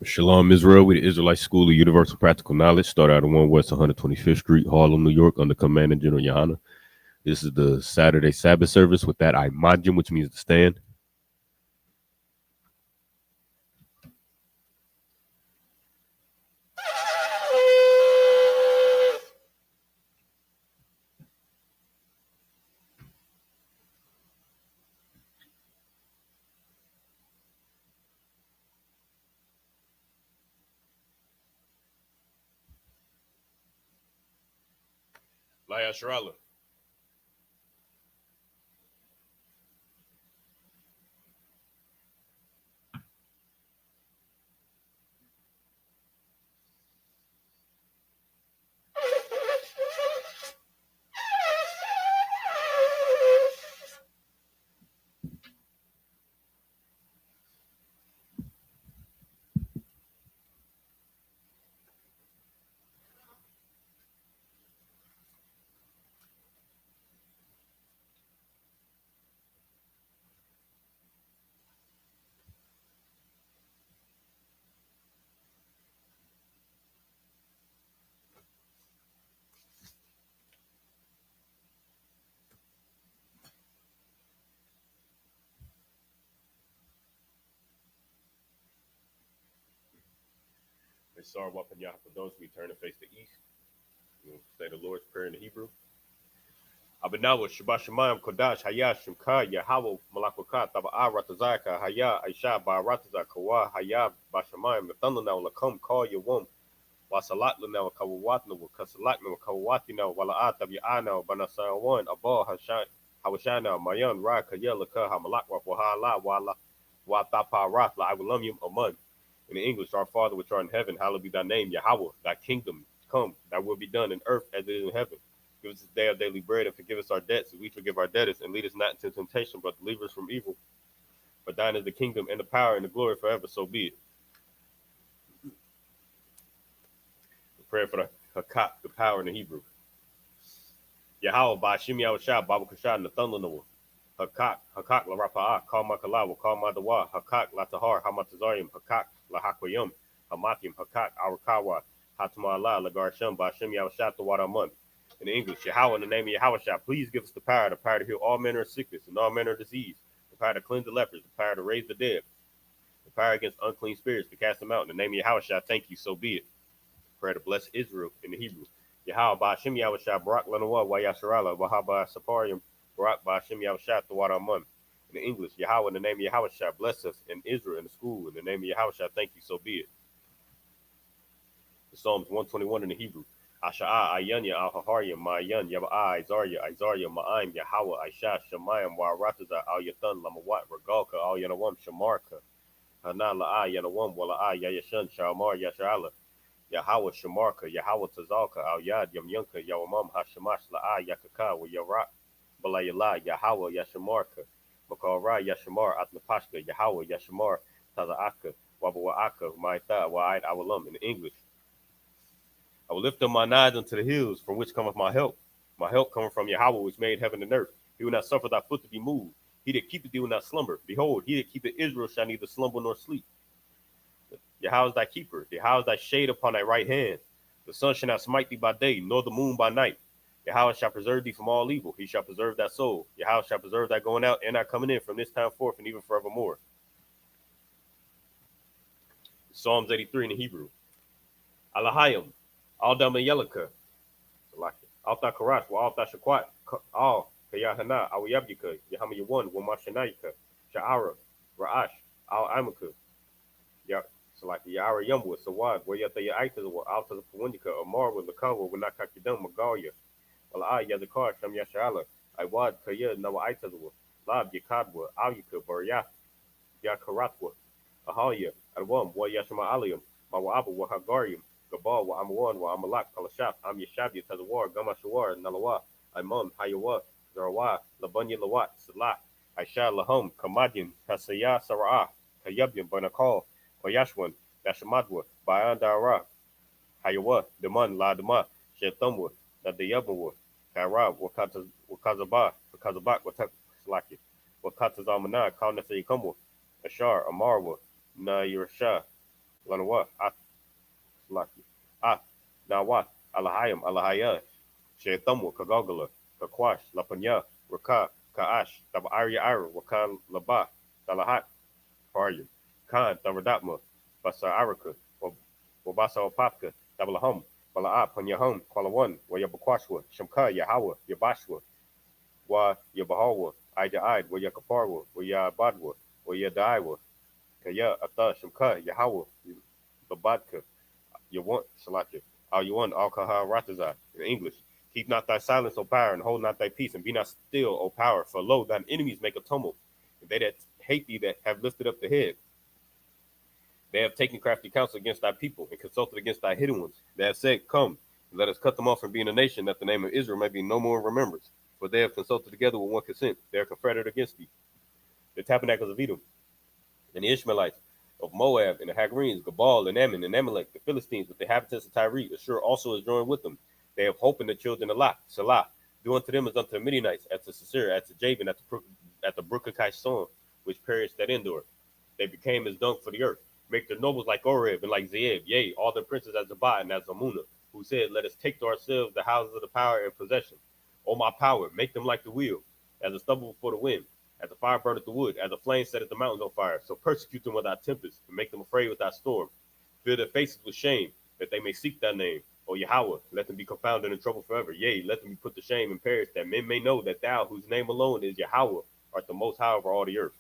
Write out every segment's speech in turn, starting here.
Shalom Israel, we the Israelite School of Universal Practical Knowledge, start out at 1 West 125th Street, Harlem, New York, under Commander General Yohana. This is the Saturday Sabbath service with that imagine, which means to stand. Laya Sharala. Sar Wapanyah, for those who turn to face the east, we'll say the Lord's Prayer in the Hebrew. Abinawa Shabbat Shemayim Kodash Haya Shimka Yahweh Malakokat Taba'a Ratazaka Haya Aisha Ba Ratazakawa Haya Bashamayim Nathanaw Lakam Call Yawum Wasalatna Kawatna Kasalakna Kawatina Walaat of Yana Banasa one Abal Hashan Hawashana Mayan Raka Yelaka Hamalakwa Wahala Wala Watapa Ratla I will love you a month. In the English, our Father which art in heaven, hallowed be thy name, Yahweh, thy kingdom come, thy will be done in earth as it is in heaven. Give us this day our daily bread, and forgive us our debts, as we forgive our debtors, and lead us not into temptation, but deliver us from evil. For thine is the kingdom, and the power, and the glory forever, so be it. The prayer for the Hakak, the power in the Hebrew. Yahweh, by Shim Yahushua, Babu Kashad, Nathan Noah. Hakak, La Rapa'ah, Kal Makalawa, Kal Madawa, Hakak, La Tahar, Hamatazarium, Hakak, La Hakwayum, Hamakim, Hakak, Arakawa, Hatamala, Lagarsham, Bashim Yahushua, the Wadamun. In English, Yahweh, in the name of Yahushua, please give us the power to heal all manner of sickness and all manner of disease, the power to cleanse the lepers, the power to raise the dead, the power against unclean spirits, to cast them out. In the name of Yahushua, thank you, so be it. Prayer to bless Israel in the Hebrew. Yahweh, Bashim Yahushua, Barak Lanawa, Wayasharala, Wahaba Saparium, Barak Bashim Yahushua, the Wadamun. In the English, Yahweh, in the name of Yahushua, bless us in Israel in the school. In the name of Yahushua, thank you, so be it. The Psalms 121 in the Hebrew. Asha'a Ayanya Al Haharya Mayan Yaba'a Izarya Ma'im Yahweh Aisha Shemayim Warataza Al Yathan Lamawat Regalka Al Yanawam Shamarka Hana La'a Yanawam Wala'a Yayashan Shamar Yashala Yahweh Shamarka Yahweh Tazalka Al Yad Yamyunka Yawamam Hashamash La'a Yakaka Yarak Balayala Yahweh Yashamarka Makara Yashamar Atnapashka Yahweh Yashamar Tazaaka Wabawaaka Maita Wa'id Awalam in English. I will lift up mine eyes unto the hills, from which cometh my help. My help cometh from Yahweh, which made heaven and earth. He will not suffer thy foot to be moved. He that keepeth thee will not slumber. Behold, he that keepeth Israel shall neither slumber nor sleep. Yahweh is thy keeper. Yahweh is thy shade upon thy right hand. The sun shall not smite thee by day, nor the moon by night. Yahweh shall preserve thee from all evil. He shall preserve thy soul. Yahweh shall preserve thy going out and thy coming in from this time forth and even forevermore. Psalms 83 in the Hebrew. Alahayim. Aldam Yelika, Alta Karash, Alta Shaquat, Al, Kayahana, Awayabika, Yahama Yawan, Wamashanaika, Sha'ara, Ra'ash, Al Amaka, Yara Yumwa, Sawad, Wayata Yaita, Alta Pawindika, Amar with Lakawa, Wanakakidam, Magalia, Wala Yadakar, Sham Yashala, Iwad, Kaya, Nawa Aitazwa, Lab Yakadwa, Alyaka, Baria, Yakaratwa, Ahalia, Adwam, Wayashama Alium, Mawaba, Wahagarium, Gabal wa Amawan wa Amalak Kalashaf Am Yashabi Tazawar Gamashawar Nalawa Imam Hayawa Zarawa Labanya Lawat Salah Aisha Lahum Kamadin Kasaya Sarah Kayabyan Banakal Wayashwan Dashamadwa Bayan Dara Hayawa Daman La Dama Shetamwa Nadayabwa Kara Wakazaba Wakazabak Wataslaki Wakatazamana Kaunasa Kamwa Ashar Amarwa Na Yurasha Lanawa, Laki, Nawa, Alahayam, Alahaya, Shaythamu, Kagogala, Kakwash, Lapanya, Raka, Kaash, Tabaria Ira, Wakan Laba, Talahat, Faryam, Khan, Tavadatma, Basa Araka, Wabasa Opapka, Tabalahum, Balaa, Panyahum, Kwalawan, Wayabakwashwa, Shamka, Yahawa, Yabashwa, Wa Yabahawa, Ida Id, Wayakaparwa, Wayabadwa, Wayadaiwa, Kaya, Ata, Shamka, Yahawa, Babadka, you want Salakia. All you want, Al Kaha Ratazah in English. Keep not thy silence, O power, and hold not thy peace, and be not still, O power. For lo, thine enemies make a tumult, and they that hate thee that have lifted up the head. They have taken crafty counsel against thy people, and consulted against thy hidden ones. They have said, Come, let us cut them off from being a nation, that the name of Israel may be no more in remembrance. For they have consulted together with one consent. They are confederate against thee. The tabernacles of Edom, and the Ishmaelites of Moab, and the Hagarenes, Gabal, and Ammon, and Amalek, the Philistines, with the inhabitants of Tyre, Ashur also is joined with them. They have hope in the children of Lot, Salah. Do unto them as unto the Midianites, at the Sisera, at the Jabin, at the brook of Kishon, which perished at Endor. They became as dung for the earth. Make their nobles like Oreb and like Zeeb, yea, all their princes as Zabah and as Amunah, who said, Let us take to ourselves the houses of the power and possession. O my power, make them like the wheel, as a stubble before the wind, as the fire burneth the wood, as a flame setteth the mountains on fire. So persecute them without tempest, and make them afraid without storm. Fill their faces with shame, that they may seek thy name. O Yahweh, let them be confounded in trouble forever. Yea, let them be put to shame and perish, that men may know that thou, whose name alone is Yahweh, art the most high over all the earth.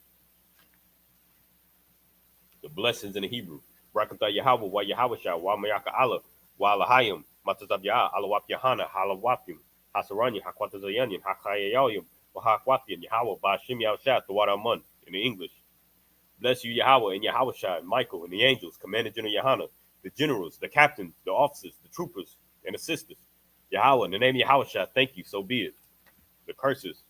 The blessings in the Hebrew. Barakatah Yahweh, wa Yahweh Shah, wa Mayaka Allah, wa Alahayim, Matazab Yah, Alawap Yahana, Halawapim, Hasaranya, Hakwatazayanyan, Hakayayim, Wahakwapian, Yahweh, Bashim Yahshah, the Waraman, in the English. Bless you, Yahweh, and Yahweh Shah, and Michael, and the angels, Commander General Yahana, the generals, the captains, the officers, the troopers, and the sisters. Yahweh, in the name of Yahweh Shah, thank you, so be it. The curses.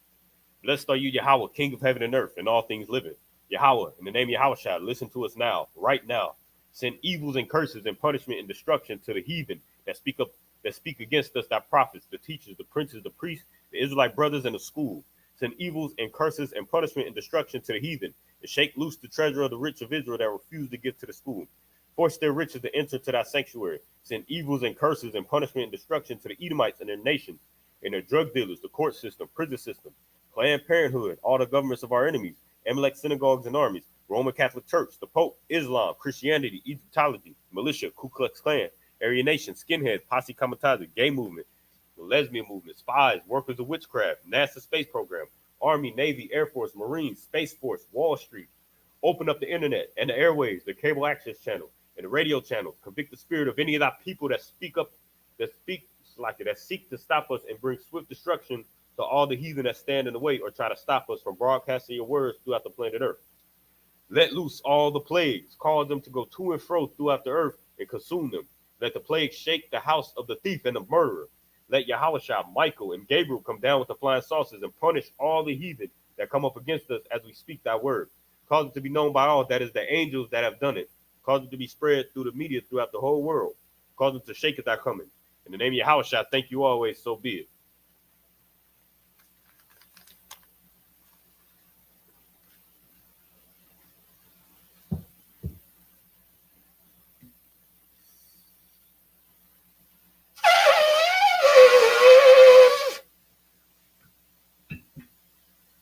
Blessed are you, Yahweh, King of heaven and earth, and all things living. Yahweh, in the name of Yahweh Shah, listen to us now, right now. Send evils and curses and punishment and destruction to the heathen that speak against us, thy prophets, the teachers, the princes, the priests, the Israelite brothers, and the school. Send evils and curses and punishment and destruction to the heathen, and shake loose the treasure of the rich of Israel that refuse to give to the school. Force their riches to enter to thy sanctuary. Send evils and curses and punishment and destruction to the Edomites and their nations, and their drug dealers, the court system, prison system, Planned Parenthood, all the governments of our enemies, Amalek synagogues and armies, Roman Catholic Church, the Pope, Islam, Christianity, Egyptology, militia, Ku Klux Klan, Aryan Nation, skinheads, posse comitatus, gay movement, the lesbian movement, spies, workers of witchcraft, NASA space program, Army, Navy, Air Force, Marines, Space Force, Wall Street. Open up the internet and the airways, the cable access channel, and the radio channel. Convict the spirit of any of that people that that seek to stop us and bring swift destruction to all the heathen that stand in the way or try to stop us from broadcasting your words throughout the planet Earth. Let loose all the plagues, cause them to go to and fro throughout the earth and consume them. Let the plague shake the house of the thief and the murderer. Let Yahushua, Michael, and Gabriel come down with the flying saucers and punish all the heathen that come up against us as we speak thy word. Cause it to be known by all that is the angels that have done it. Cause it to be spread through the media throughout the whole world. Cause them to shake at thy coming. In the name of Yahushua, thank you always, so be it.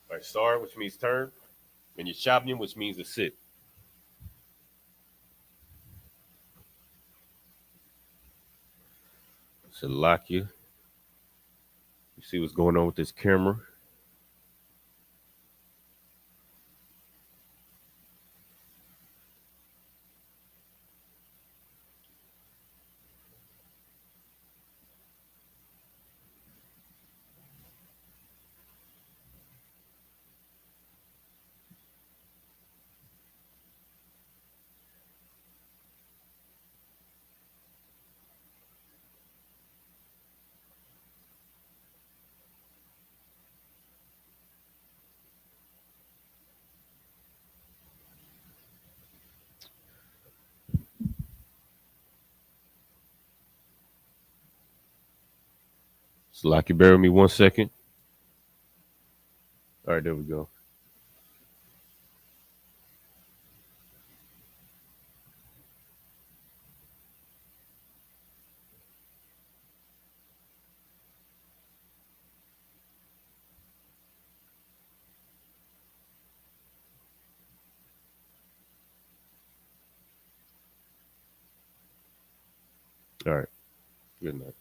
All right, Sar, which means turn, and Yeshabnim, which means to sit. Salakia. You see what's going on with this camera? Salakia, bear with me 1 second. All right, there we go. All right. Good night.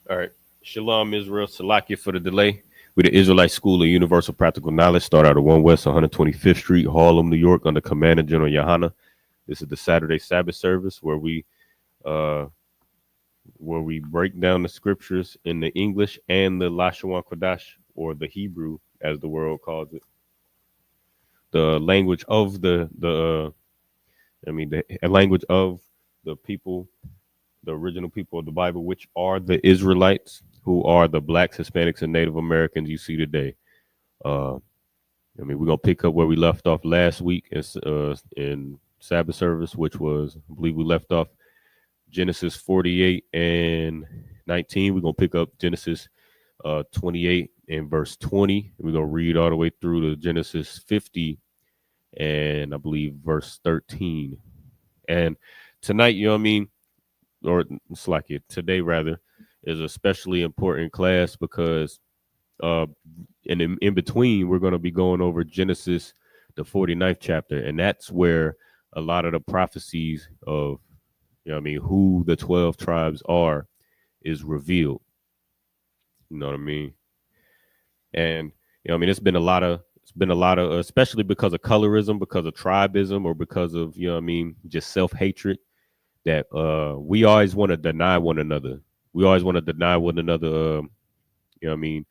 All right. Shalom, Israel. Salakia for the delay. We the Israelite School of Universal Practical Knowledge. Start out of 1 West 125th Street, Harlem, New York, under Commander General Yohana. This is the Saturday Sabbath service uh where we break down the scriptures in the English and the Lashawan Kodash, or the Hebrew, as the world calls it. The language of the language of the people, the original people of the Bible, which are the Israelites, who are the blacks, Hispanics, and Native Americans you see today. We're gonna pick up where we left off last week in Sabbath service, which was, I believe, we left off Genesis 48 and 19. We're gonna pick up Genesis 28 and verse 20. We're gonna read all the way through to Genesis 50 and I believe verse 13. And tonight, or it's like it today rather, is a especially important class because and in between we're going to be going over Genesis, the 49th chapter, and that's where a lot of the prophecies of who the 12 tribes are is revealed. You know what I mean? And it's been a lot of especially because of colorism, because of tribism, or because of just self-hatred, that we always want to deny one another. We always want to deny one another the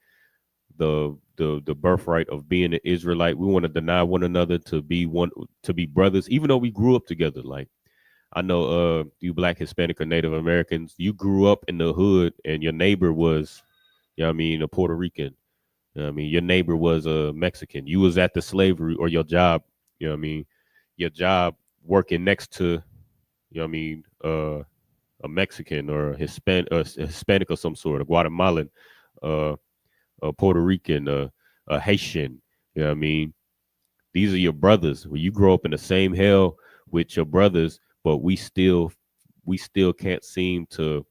birthright of being an Israelite. We want to deny one another to be brothers, even though we grew up together. Like, I know you Black, Hispanic, or Native Americans, you grew up in the hood and your neighbor was, a Puerto Rican. Your neighbor was a Mexican. You was at the slavery or your job, your job working next to, a Mexican or a Hispanic of some sort, a Guatemalan, a Puerto Rican, a Haitian. These are your brothers. When you grow up in the same hell with your brothers, but we still can't seem to,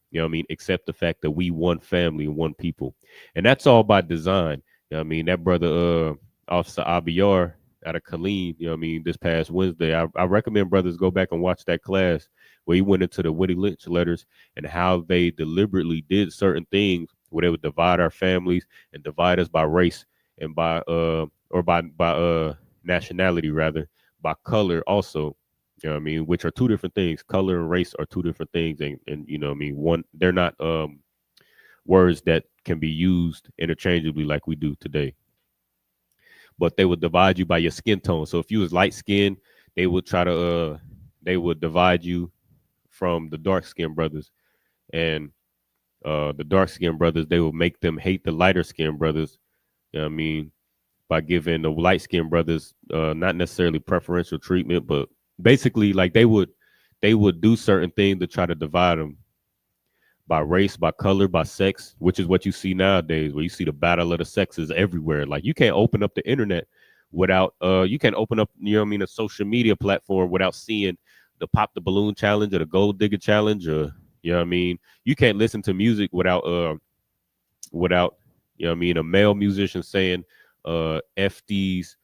accept the fact that we one family and one people. And that's all by design. That brother, Officer Abiyar out of Killeen, this past Wednesday, I recommend brothers go back and watch that class where he went into the Willie Lynch letters and how they deliberately did certain things where they would divide our families and divide us by race and by nationality, rather, by color also. Which are two different things. Color and race are two different things, and one, they're not words that can be used interchangeably like we do today. But they would divide you by your skin tone. So if you was light skinned, they would try to they would divide you from the dark skinned brothers, and the dark skinned brothers, they would make them hate the lighter skinned brothers. By giving the light skinned brothers not necessarily preferential treatment, but basically like they would do certain things to try to divide them by race, by color, by sex, which is what you see nowadays, where you see the battle of the sexes everywhere. Like, you can't open up the internet without you can't open up a social media platform without seeing the pop the balloon challenge or the gold digger challenge, or you can't listen to music without a male musician saying FDs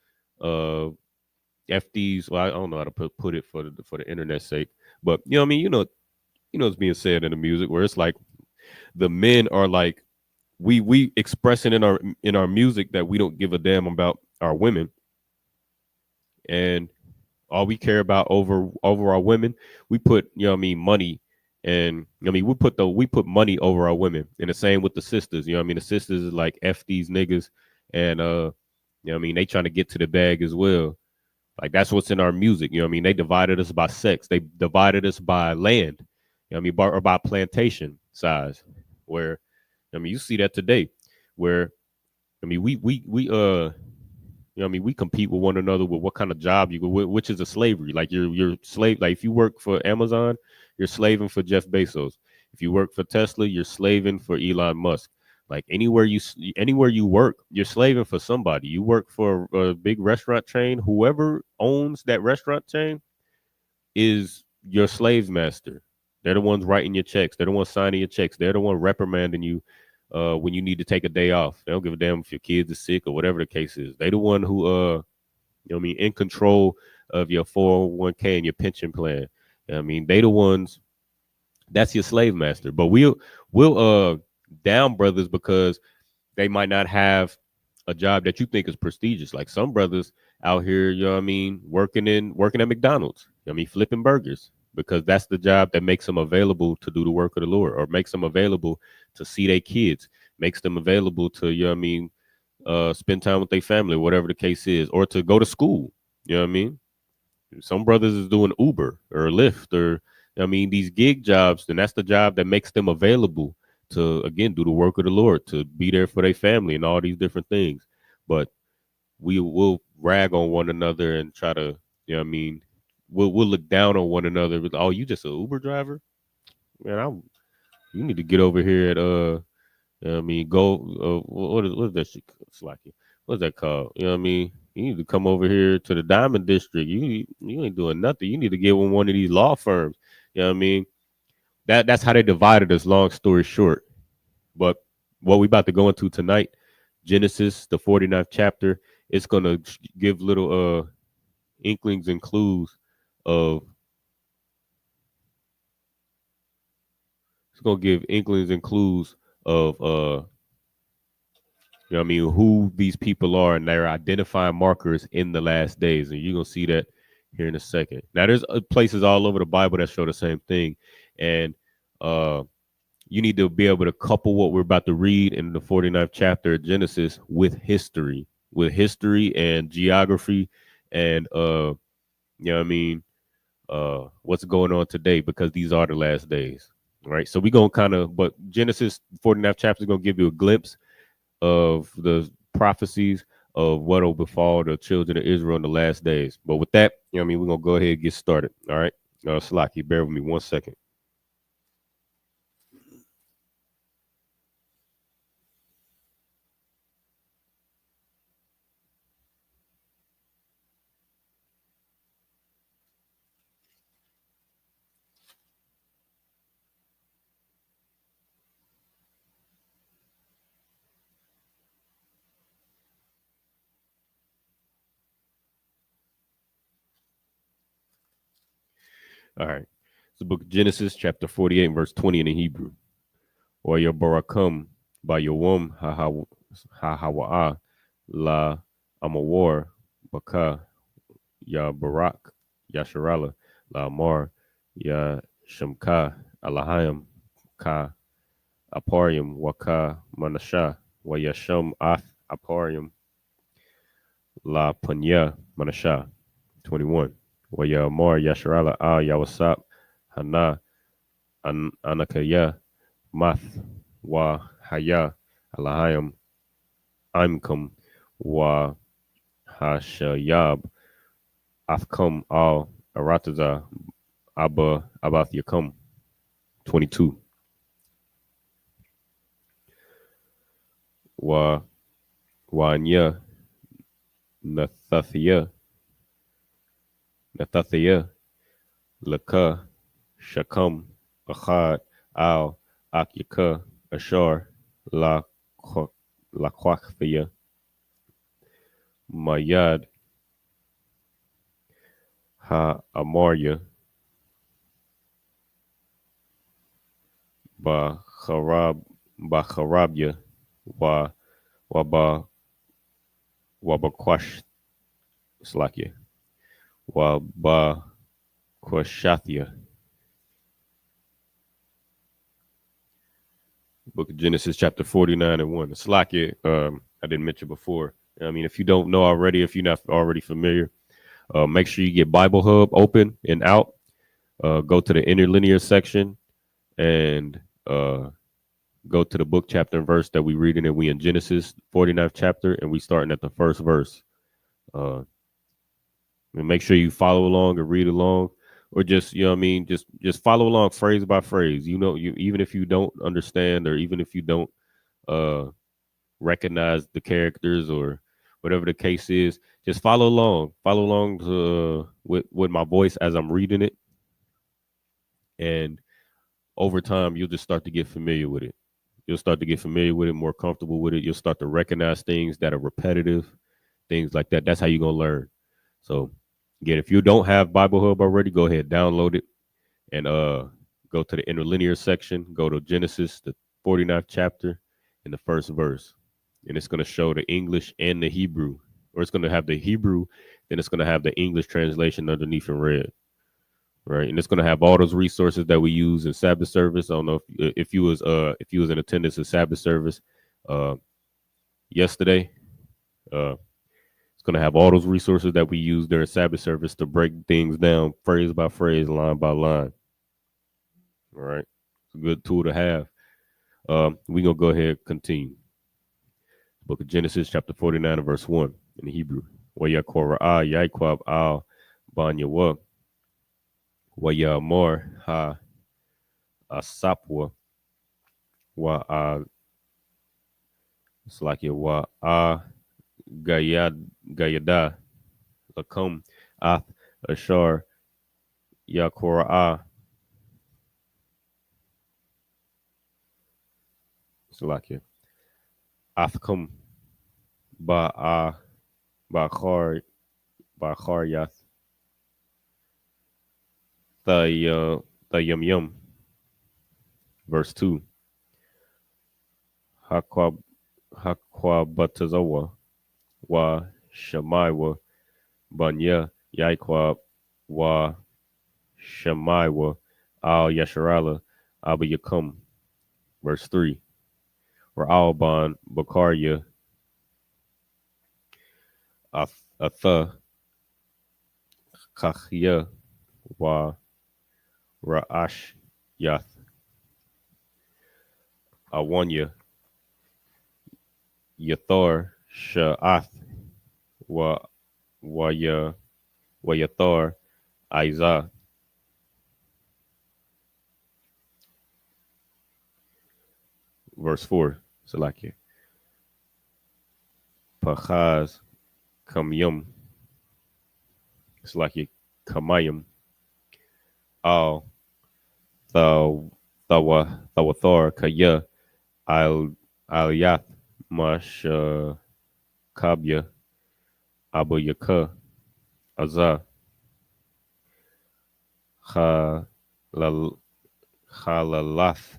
FDs. Well, I don't know how to put it for the internet's sake, but it's being said in the music where it's like the men are like, we expressing in our music that we don't give a damn about our women, and all we care about over our women, we put money, and we put money over our women. And the same with the sisters. The sisters is like F these niggas, and they trying to get to the bag as well. Like, that's what's in our music. They divided us by sex. They divided us by land. Or by plantation size. Where, you see that today. Where, we compete with one another with what kind of job you go, which is a slavery. Like, you're slave. Like, if you work for Amazon, you're slaving for Jeff Bezos. If you work for Tesla, you're slaving for Elon Musk. Like, anywhere you work, you're slaving for somebody. You work for a big restaurant chain. Whoever owns that restaurant chain is your slave master. They're the ones writing your checks. They're the ones signing your checks. They're the one reprimanding you when you need to take a day off. They don't give a damn if your kids are sick or whatever the case is. They the one who in control of your 401k and your pension plan. They the ones That's your slave master. But we'll down brothers because they might not have a job that you think is prestigious. Like some brothers out here, you know what I mean, working at McDonald's. You know what I mean, flipping burgers because that's the job that makes them available to do the work of the Lord, or makes them available to see their kids, makes them available to, you know what I mean, spend time with their family, whatever the case is, or to go to school. You know what I mean? Some brothers is doing Uber or Lyft or, I mean, these gig jobs, and that's the job that makes them available to, again, do the work of the Lord, to be there for their family and all these different things. But we will rag on one another and try to, you know what I mean, we'll look down on one another with, oh, you just an Uber driver? Man, you need to get over here at you know what I mean, go what is that shit? Slacky. What's that called? You know what I mean? You need to come over here to the Diamond District. You ain't doing nothing. You need to get with one of these law firms. You know what I mean? That's how they divided us, long story short. But what we about to go into tonight, Genesis, the 49th chapter, it's gonna give little inklings and clues of it's gonna give inklings and clues of you know what I mean, who these people are and their identifying markers in the last days. And you're going to see that here in a second. Now, there's places all over the Bible that show the same thing. And you need to be able to couple what we're about to read in the 49th chapter of Genesis with history and geography and, you know what I mean, what's going on today, because these are the last days. Right. So we're going to kind of, but Genesis 49th chapter is going to give you a glimpse of the prophecies of what will befall the children of Israel in the last days. But with that, you know what I mean, we're going to go ahead and get started. All right. Slocky, bear with me 1 second. All right. It's the book of Genesis, chapter 48, verse 20 in the Hebrew. Or your barakum by your wom ha la amawar baka ya barak ya sharala la amar ya shamka alahayam ka aparium waka manasha wa yasham ath aparium la punya manasha. 21. Wa ya amar yasharala al yawasap hana anakaya math wa haya alahayam imkum wa hashayab afkum al arataza abba abath yakum. 22. Wa anya nathathia laka shakam achad al akyaka ashar la kwakthia mayad ha amarya ba kharabya wa Wabakwash Slakia. Wabakwashathia. Book of Genesis, chapter 49 and 1. Slakia, I didn't mention before. I mean, if you don't know already, if you're not already familiar, make sure you get Bible Hub open and out. Go to the interlinear section and go to the book, chapter, and verse that we reading, and we in Genesis 49th chapter, and we starting at the first verse. And make sure you follow along and read along, or just, you know what I mean, just follow along phrase by phrase. You know, you even if you don't understand, or even if you don't recognize the characters or whatever the case is, just follow along with my voice as I'm reading it, and over time you'll just start to get familiar with it. You'll start to get familiar with it, more comfortable with it. You'll start to recognize things that are repetitive, things like that. That's how you're going to learn. So, again, if you don't have Bible Hub already, go ahead, download it, and go to the interlinear section, go to Genesis, the 49th chapter, in the first verse. And it's going to show the English and the Hebrew. Or it's going to have the Hebrew, then it's going to have the English translation underneath in red. Right. And it's going to have all those resources that we use in Sabbath service. I don't know if you was in attendance at Sabbath service yesterday. It's going to have all those resources that we use during Sabbath service to break things down phrase by phrase, line by line. All right. It's a good tool to have. We're going to go ahead and continue. Book of Genesis, chapter 49, and verse 1 in the Hebrew. Wayakora'ah Yaikwab al Banyawa. Wayamor ha asapwa wa it's like it wa gayada lakum ath ashar yakora it's like it athkum ba khar yath the yum verse 2 Hakwabatazawa wa Shamaiwa Banya Yaikwab wa Shamaiwa al Yasharala Abu Yakum. Verse 3 Ra'alban Bakarya Atha Kachya wa Ra'ash Yath Awanya Yathor Sha'ath wa Yathor Aiza. Verse 4. Salakia. Pachaz Kamyum. Salakia Kamayum. Al Thawathor Kaya Al Yath Mash Kabya Abu Yaka Azah Halalath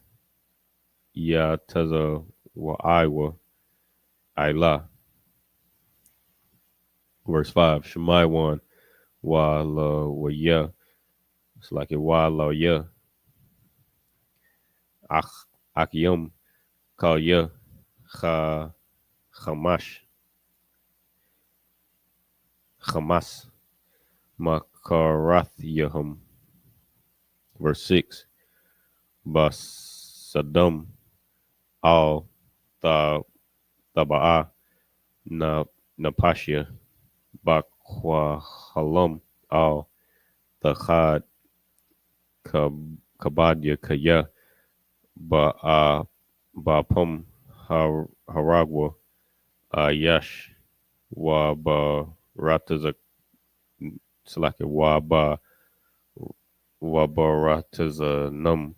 Ya Taza wa Iwa Ila. Verse 5 Shemai 1 Wa la wa ya. It's like a wa la ya. Akyum Kal ya Hamas Makarathiyahum. Verse 6 Basadum al Taba'a Napashia Bakwahalam al Takhad Kabadya Kaya Bapum Haragwa Yash wa Barataza Salaka wa Barataza Num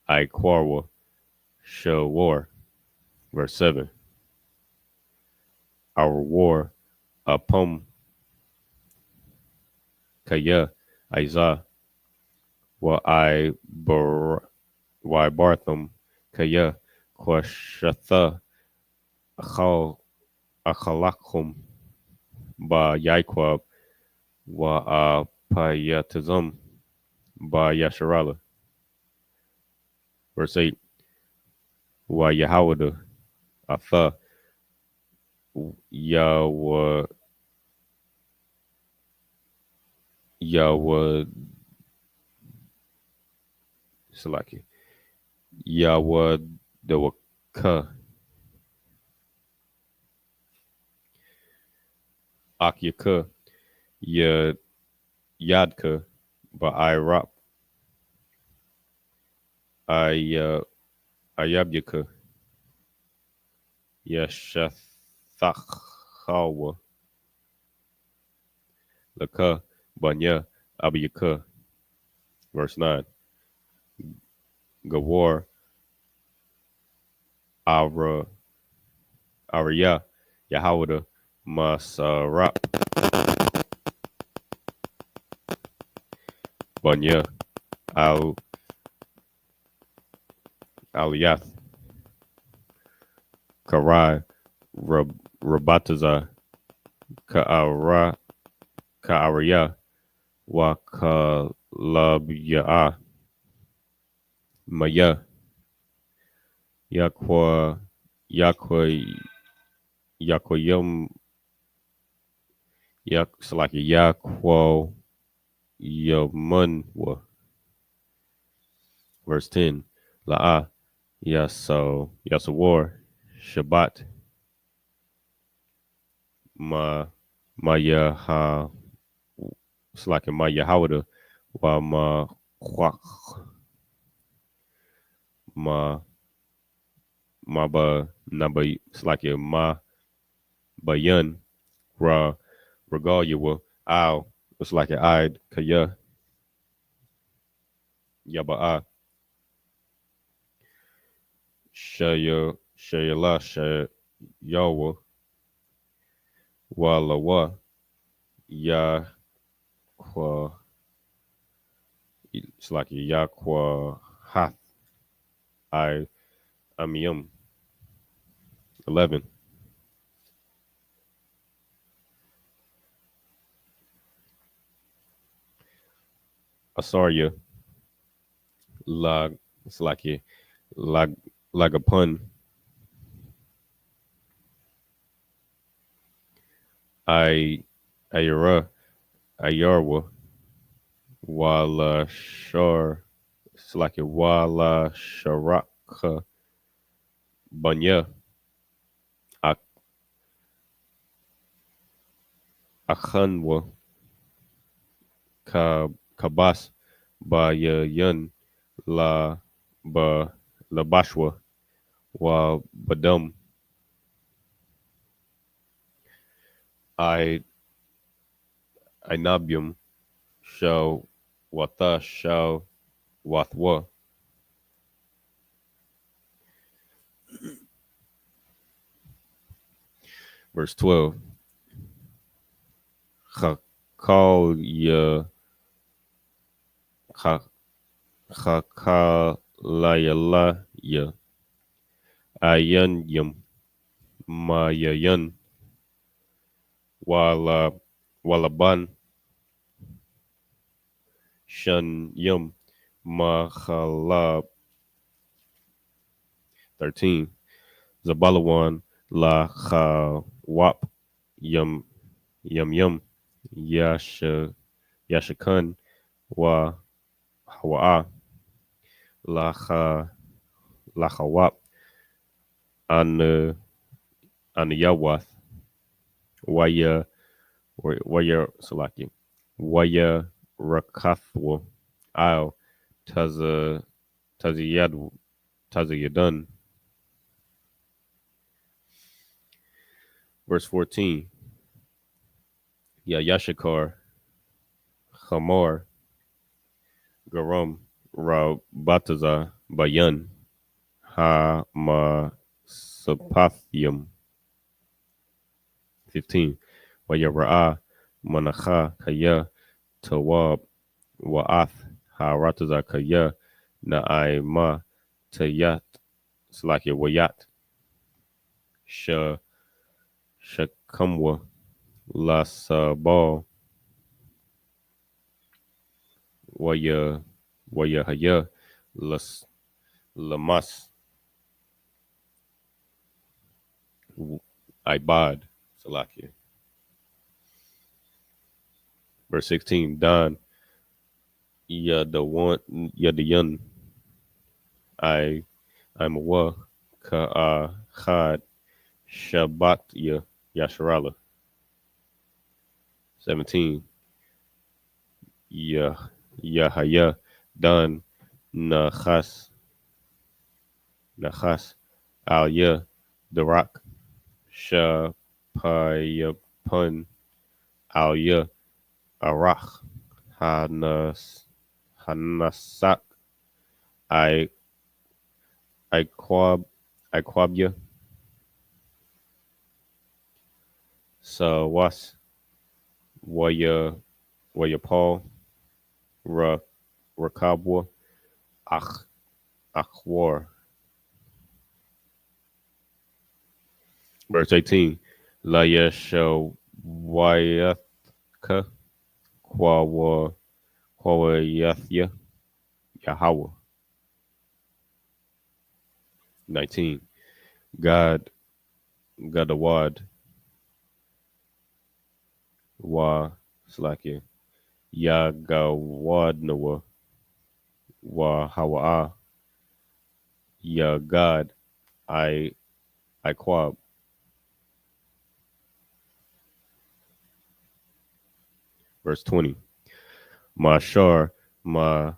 Aikwarwa Show War. Verse 7 Our war upon Kaya Aiza wa Bartham Kaya Kwashatha Akhalakum ba Yaikwab wa Payatazum ba Yasharala. Verse 8 Wa Yahawada Atha Yawa Salaki Yawa Dawaka Akyaka Yadka ba Irap Ayabyaka Yashathachawa Laka Banya Abiyaka. Verse 9 Gawar Arya Yahawada Masarap Banya Al Aliath, Karai, Rabataza, Ka'ara, Ka'ariya, Wa Kalabya'a, Maya, Yakwa, Yakwa, Yakoyum, Salaki Yakwo, Yamunwa. Verse 10, La'a, Yasawar, Shabbat, Maya Ha, Salaki Maya Hawada, Wa Ma, ba Naba, Salaki Ma Bayan, Ra, Regalia, Ow, it's like an Id, Kaya, Yaba'a, Shayala, Yawa, Walawa, Ya, it's like Yakwa Hath, I, Amiyum. 11. Asarya, Lag, it's like a Lagapun, I, Ayara, Ayarwa, Wala Shar, it's like a Wala Sharaka, Banya, Akhanwa, Kabas, Ba Yun, La Ba Labashwa, Wa Badum, I Inabium, Shao Watha Shao Wathwa. Verse 12. Chakal ya Chakalayala ya Ayan yum Mayayan Walaban Shan yum Mahala 13. Zabalawan La Wap Yum Yum Yashakan Wa Hawa'a Lachawap an Yawath Waya Salaki Waya Rakathwa Al Taza Taziyad Tazayadan. Verse 14. Ya Yashakar Hamar Garam Ra Bataza Bayan Ha Ma Sapathium. 15. Waya Ra'a Manacha Kaya Tawab Wa'ath Ha Rataza Kaya Na'ai Tayat Salaki Wayat Sha Shakamwa Lasabal Waya Haya Lamas Ibad Salaki. Verse 16. Dan Yadayan I'm wa ka Khad Shabbat Yasharala. 17. Yahaya Dan Nachas Alya Darak Shapayapun Alya Arach Hanasak I Iquabya Sawas Waya Paul Ra Rakabwa, Akhwar. Verse 18. La Yeshawayatka, Kwawa, Kwawayathya, Yahweh. 19. God, Gadawad, Wa, Slakia, Yagawadnawa, Wa Hawa'a, Ya God, I Quab. Verse 20. Mashar, Ma,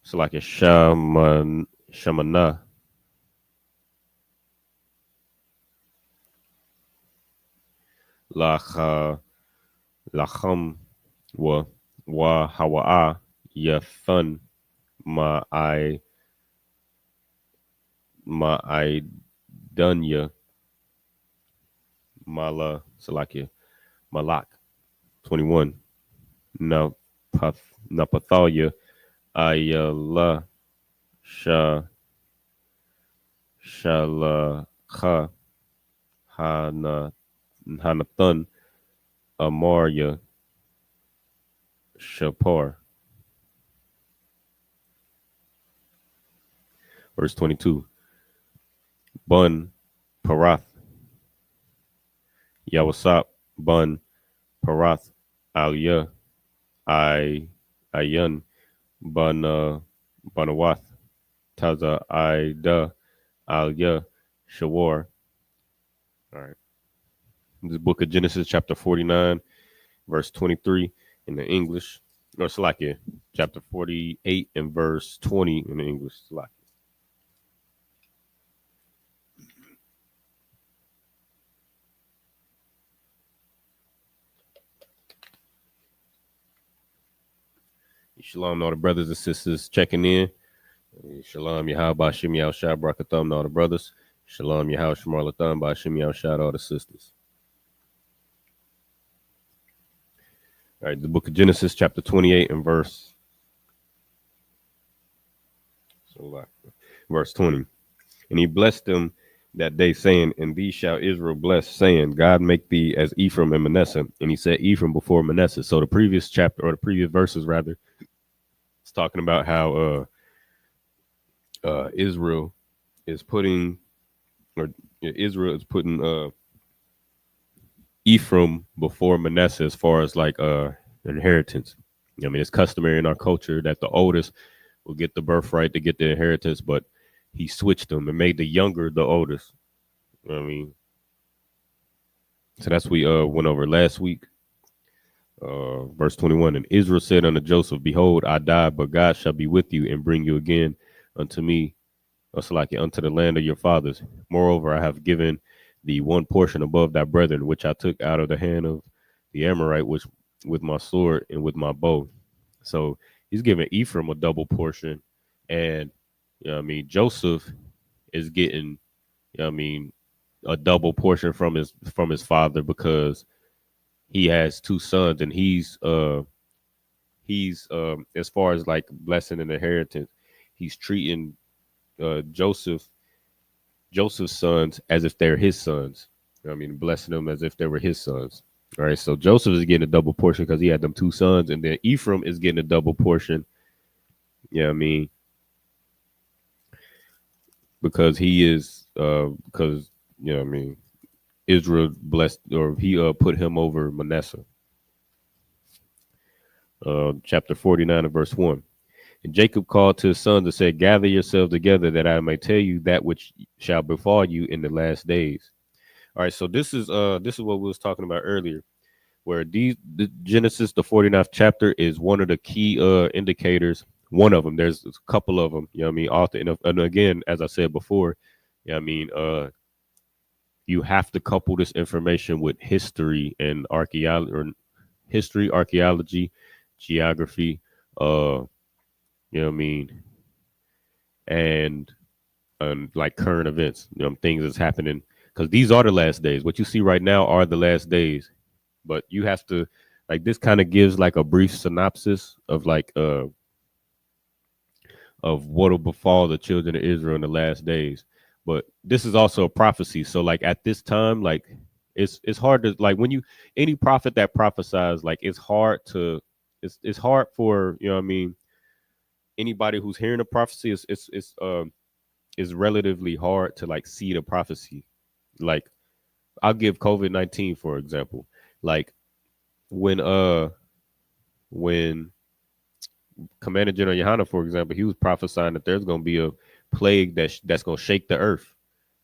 Slakia, Shamana, Lacha, Lacham, Wa Hawa'a, Ya Thun, Ma I Dunya, Mala, Salakia, Malak. 21. Napathalia, Ayala, Shalakha, Hana, Hanathan, Amaria, Shapar. Verse 22. Bun, Parath, Yawasap, Bun, Parath, Aliyah, Ayun, Banawath, Taza, Ida, Aliyah, Shawar. All right. This book of Genesis, chapter 49, verse 23 in the English. No, Salakia, chapter 48 and verse 20 in the English. Salakia. Shalom, all the brothers and sisters checking in. Shalom, Yahweh, Shem Yahweh, Shai, Barakatham, all the brothers. Shalom, Yahweh, Shemar Latham, Shem Yahweh, Shai, all the sisters. All right, the book of Genesis, chapter 28 and verse 20. And he blessed them that day, saying, and thee shall Israel bless, saying, God make thee as Ephraim and Manasseh. And he said Ephraim before Manasseh. So the previous chapter, or the previous verses rather, it's talking about how Israel is putting Ephraim before Manasseh as far as like inheritance. I mean, it's customary in our culture that the oldest will get the birthright to get the inheritance, but he switched them and made the younger the oldest. You know what I mean, so that's what we went over last week. Verse 21. And Israel said unto Joseph, behold, I die, but God shall be with you and bring you again unto me, unto the land of your fathers. Moreover, I have given thee one portion above thy brethren, which I took out of the hand of the Amorite, which with my sword and with my bow. So he's giving Ephraim a double portion, and you know what I mean, Joseph is getting, you know what I mean, a double portion from his father, because he has two sons, and he's as far as like blessing and inheritance, he's treating Joseph's sons as if they're his sons. You know what I mean, blessing them as if they were his sons. All right, so Joseph is getting a double portion because he had them two sons, and then Ephraim is getting a double portion. You know what I mean, because he is because you know what I mean, Israel blessed, or he put him over Manasseh. Chapter 49 and verse 1. And Jacob called to his sons and said, gather yourselves together that I may tell you that which shall befall you in the last days. All right, so this is what we was talking about earlier, where the Genesis, the 49th chapter, is one of the key indicators. One of them. There's a couple of them. You know what I mean? Author, and again, as I said before, you know what I mean, you have to couple this information with history and archaeology, or history, archaeology, geography, you know what I mean, and like current events, you know, things that's happening, because these are the last days. What you see right now are the last days, but you have to, like, this kind of gives like a brief synopsis of like of what will befall the children of Israel in the last days. But this is also a prophecy. So like at this time, like it's hard to like when you any prophet that prophesies, like it's hard for, you know what I mean, anybody who's hearing a prophecy is relatively hard to like see the prophecy. Like I'll give COVID-19 for example. Like when when Commander General Yohana, for example, he was prophesying that there's going to be a plague that's going to shake the earth.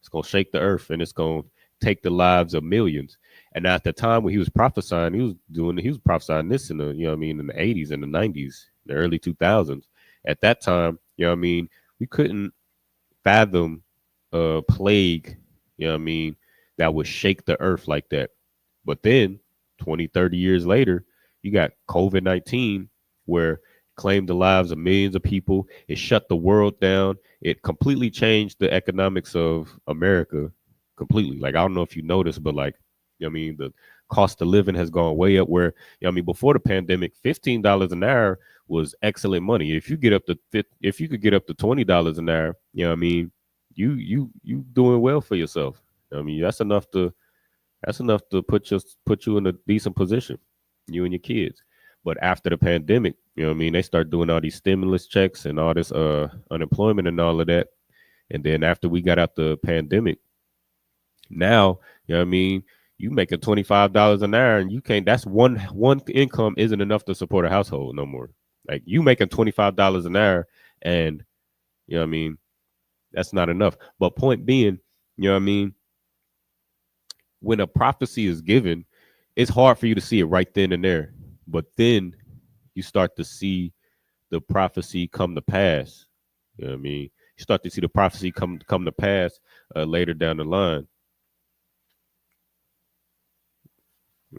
It's going to shake the earth and it's going to take the lives of millions. And at the time when he was prophesying, he was prophesying this in the, you know what I mean, in the 80s and the 90s, the early 2000s. At that time, you know what I mean, we couldn't fathom a plague, you know what I mean, that would shake the earth like that. But then 20, 30 years later, you got COVID-19 where claimed the lives of millions of people. It shut the world down. It completely changed the economics of America completely. Like, I don't know if you noticed, but like, you know what I mean, the cost of living has gone way up where, you know what I mean, before the pandemic, $15 an hour was excellent money. If you could get up to $20 an hour, you know what I mean, you doing well for yourself. I mean, that's enough to put you in a decent position, you and your kids. But after the pandemic, you know what I mean, they start doing all these stimulus checks and all this unemployment and all of that. And then after we got out the pandemic, now, you know what I mean, you making $25 an hour and you can't that's one income isn't enough to support a household no more. Like you making $25 an hour and you know what I mean, that's not enough. But point being, you know what I mean, when a prophecy is given, it's hard for you to see it right then and there. But then you start to see the prophecy come to pass. You know what I mean? You start to see the prophecy come to pass later down the line.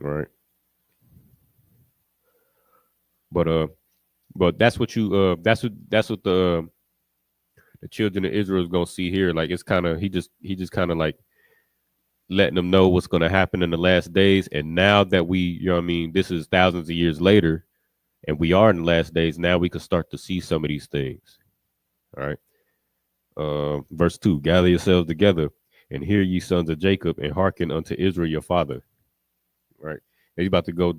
All right. But that's what the children of Israel is gonna see here. Like it's kind of he just kind of like letting them know what's gonna happen in the last days. And now that we, you know what I mean, this is thousands of years later, and we are in the last days. Now we can start to see some of these things. All right. Verse 2, gather yourselves together and hear ye sons of Jacob and hearken unto Israel your father. All right. And he's about to go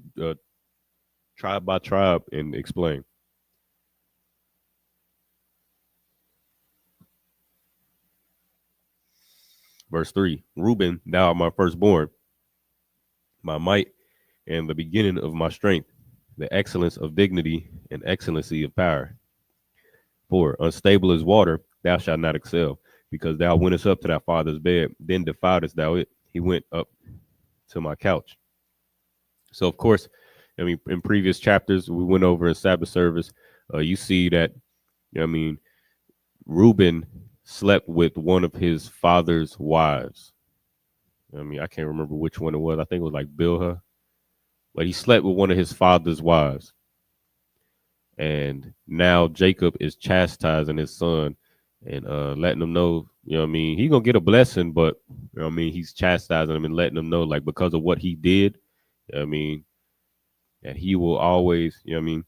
tribe by tribe and explain. Verse 3, Reuben, thou art my firstborn, my might and the beginning of my strength, the excellence of dignity and excellency of power. 4, unstable as water, thou shalt not excel, because thou wentest up to thy father's bed, then defiledst thou it. He went up to my couch. So, of course, I mean, in previous chapters, we went over in Sabbath service, you see that, you know what I mean, Reuben slept with one of his father's wives. I mean, I can't remember which one it was. I think it was like Bilhah. But he slept with one of his father's wives. And now Jacob is chastising his son and letting him know, you know what I mean, he's going to get a blessing, but, you know what I mean, he's chastising him and letting him know, like, because of what he did, you know what I mean, that he will always, you know what I mean,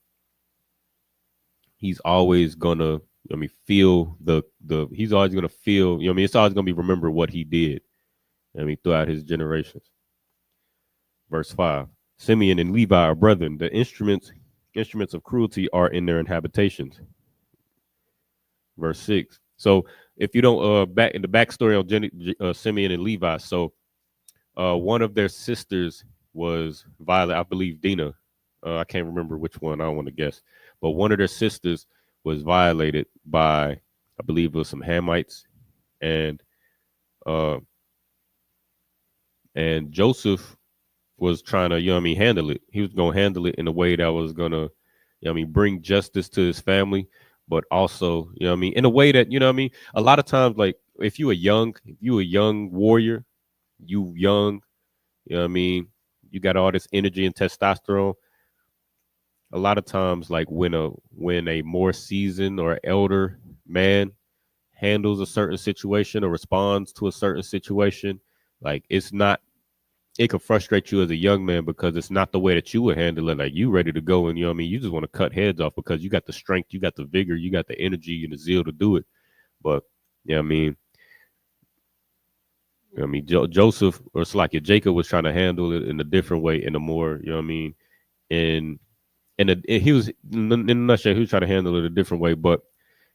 he's always going to, I mean, feel he's always going to feel, you know what I mean, it's always going to be remember what he did, I mean, throughout his generations. Verse 5, Simeon and Levi are brethren, the instruments of cruelty are in their inhabitations. Verse 6. So if you don't back in the backstory on Simeon and Levi, so one of their sisters was violated, I believe Dinah. I can't remember which one, I don't want to guess. But one of their sisters was violated by, I believe it was some Hamites, and Joseph was trying to, you know what I mean, handle it. He was going to handle it in a way that was going to, you know what I mean, bring justice to his family, but also, you know what I mean, in a way that, you know what I mean, a lot of times, like, if you a young warrior, you young, you know what I mean, you got all this energy and testosterone. A lot of times, like, when a more seasoned or elder man handles a certain situation or responds to a certain situation, like, it's not it could frustrate you as a young man because it's not the way that you would handle it. Like you ready to go and you just want to cut heads off because you got the strength, you got the vigor, you got the energy and the zeal to do it. But Joseph, or it's like Jacob was trying to handle it in a different way, in a more, in he was in a nutshell, he was trying to handle it a different way. But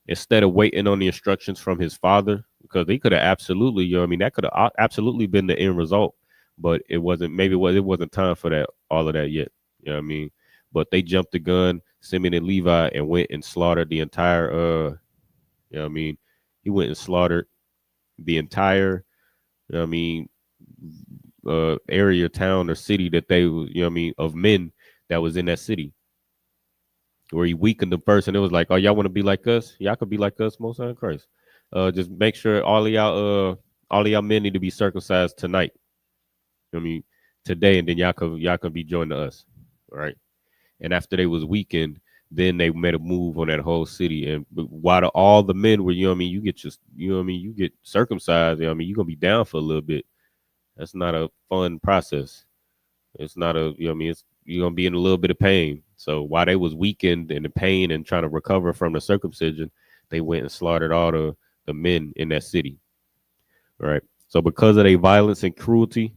instead of waiting on the instructions from his father, because he could have absolutely, that could have absolutely been the end result, but it wasn't. Maybe it wasn't time for that, all of that yet. You know what I mean? But they jumped the gun, Simeon and Levi, and went and slaughtered the entire. He went and slaughtered the entire. You know what I mean? Area, town, or city that they, of men that was in that city, where he weakened them first, and it was like, oh, y'all want to be like us? Y'all could be like us, Most High in Christ. Just make sure all of y'all men need to be circumcised tonight. Today, and then y'all can be joined to us, all right? And after they was weakened, then they made a move on that whole city. And while all the men were, you get just, you get circumcised. You're gonna be down for a little bit. That's not a fun process. It's not a, it's you're gonna be in a little bit of pain. So while they was weakened and in pain and trying to recover from the circumcision, they went and slaughtered all the men in that city. All right. So because of their violence and cruelty,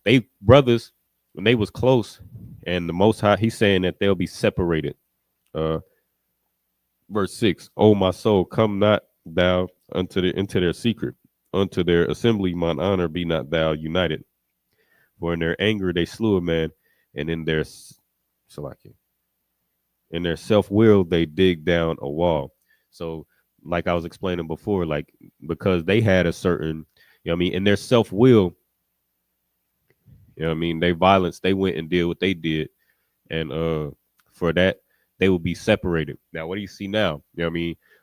they brothers, when they was close, and the Most High, he's saying that they'll be separated. Verse 6, O my soul, come not thou into their secret, unto their assembly mine honor be not thou united. For in their anger they slew a man, and in their self-will they dig down a wall. So, like I was explaining before, like because they had a certain, in their self-will, they violence, they went and did what they did, and for that they will be separated. Now, what do you see now?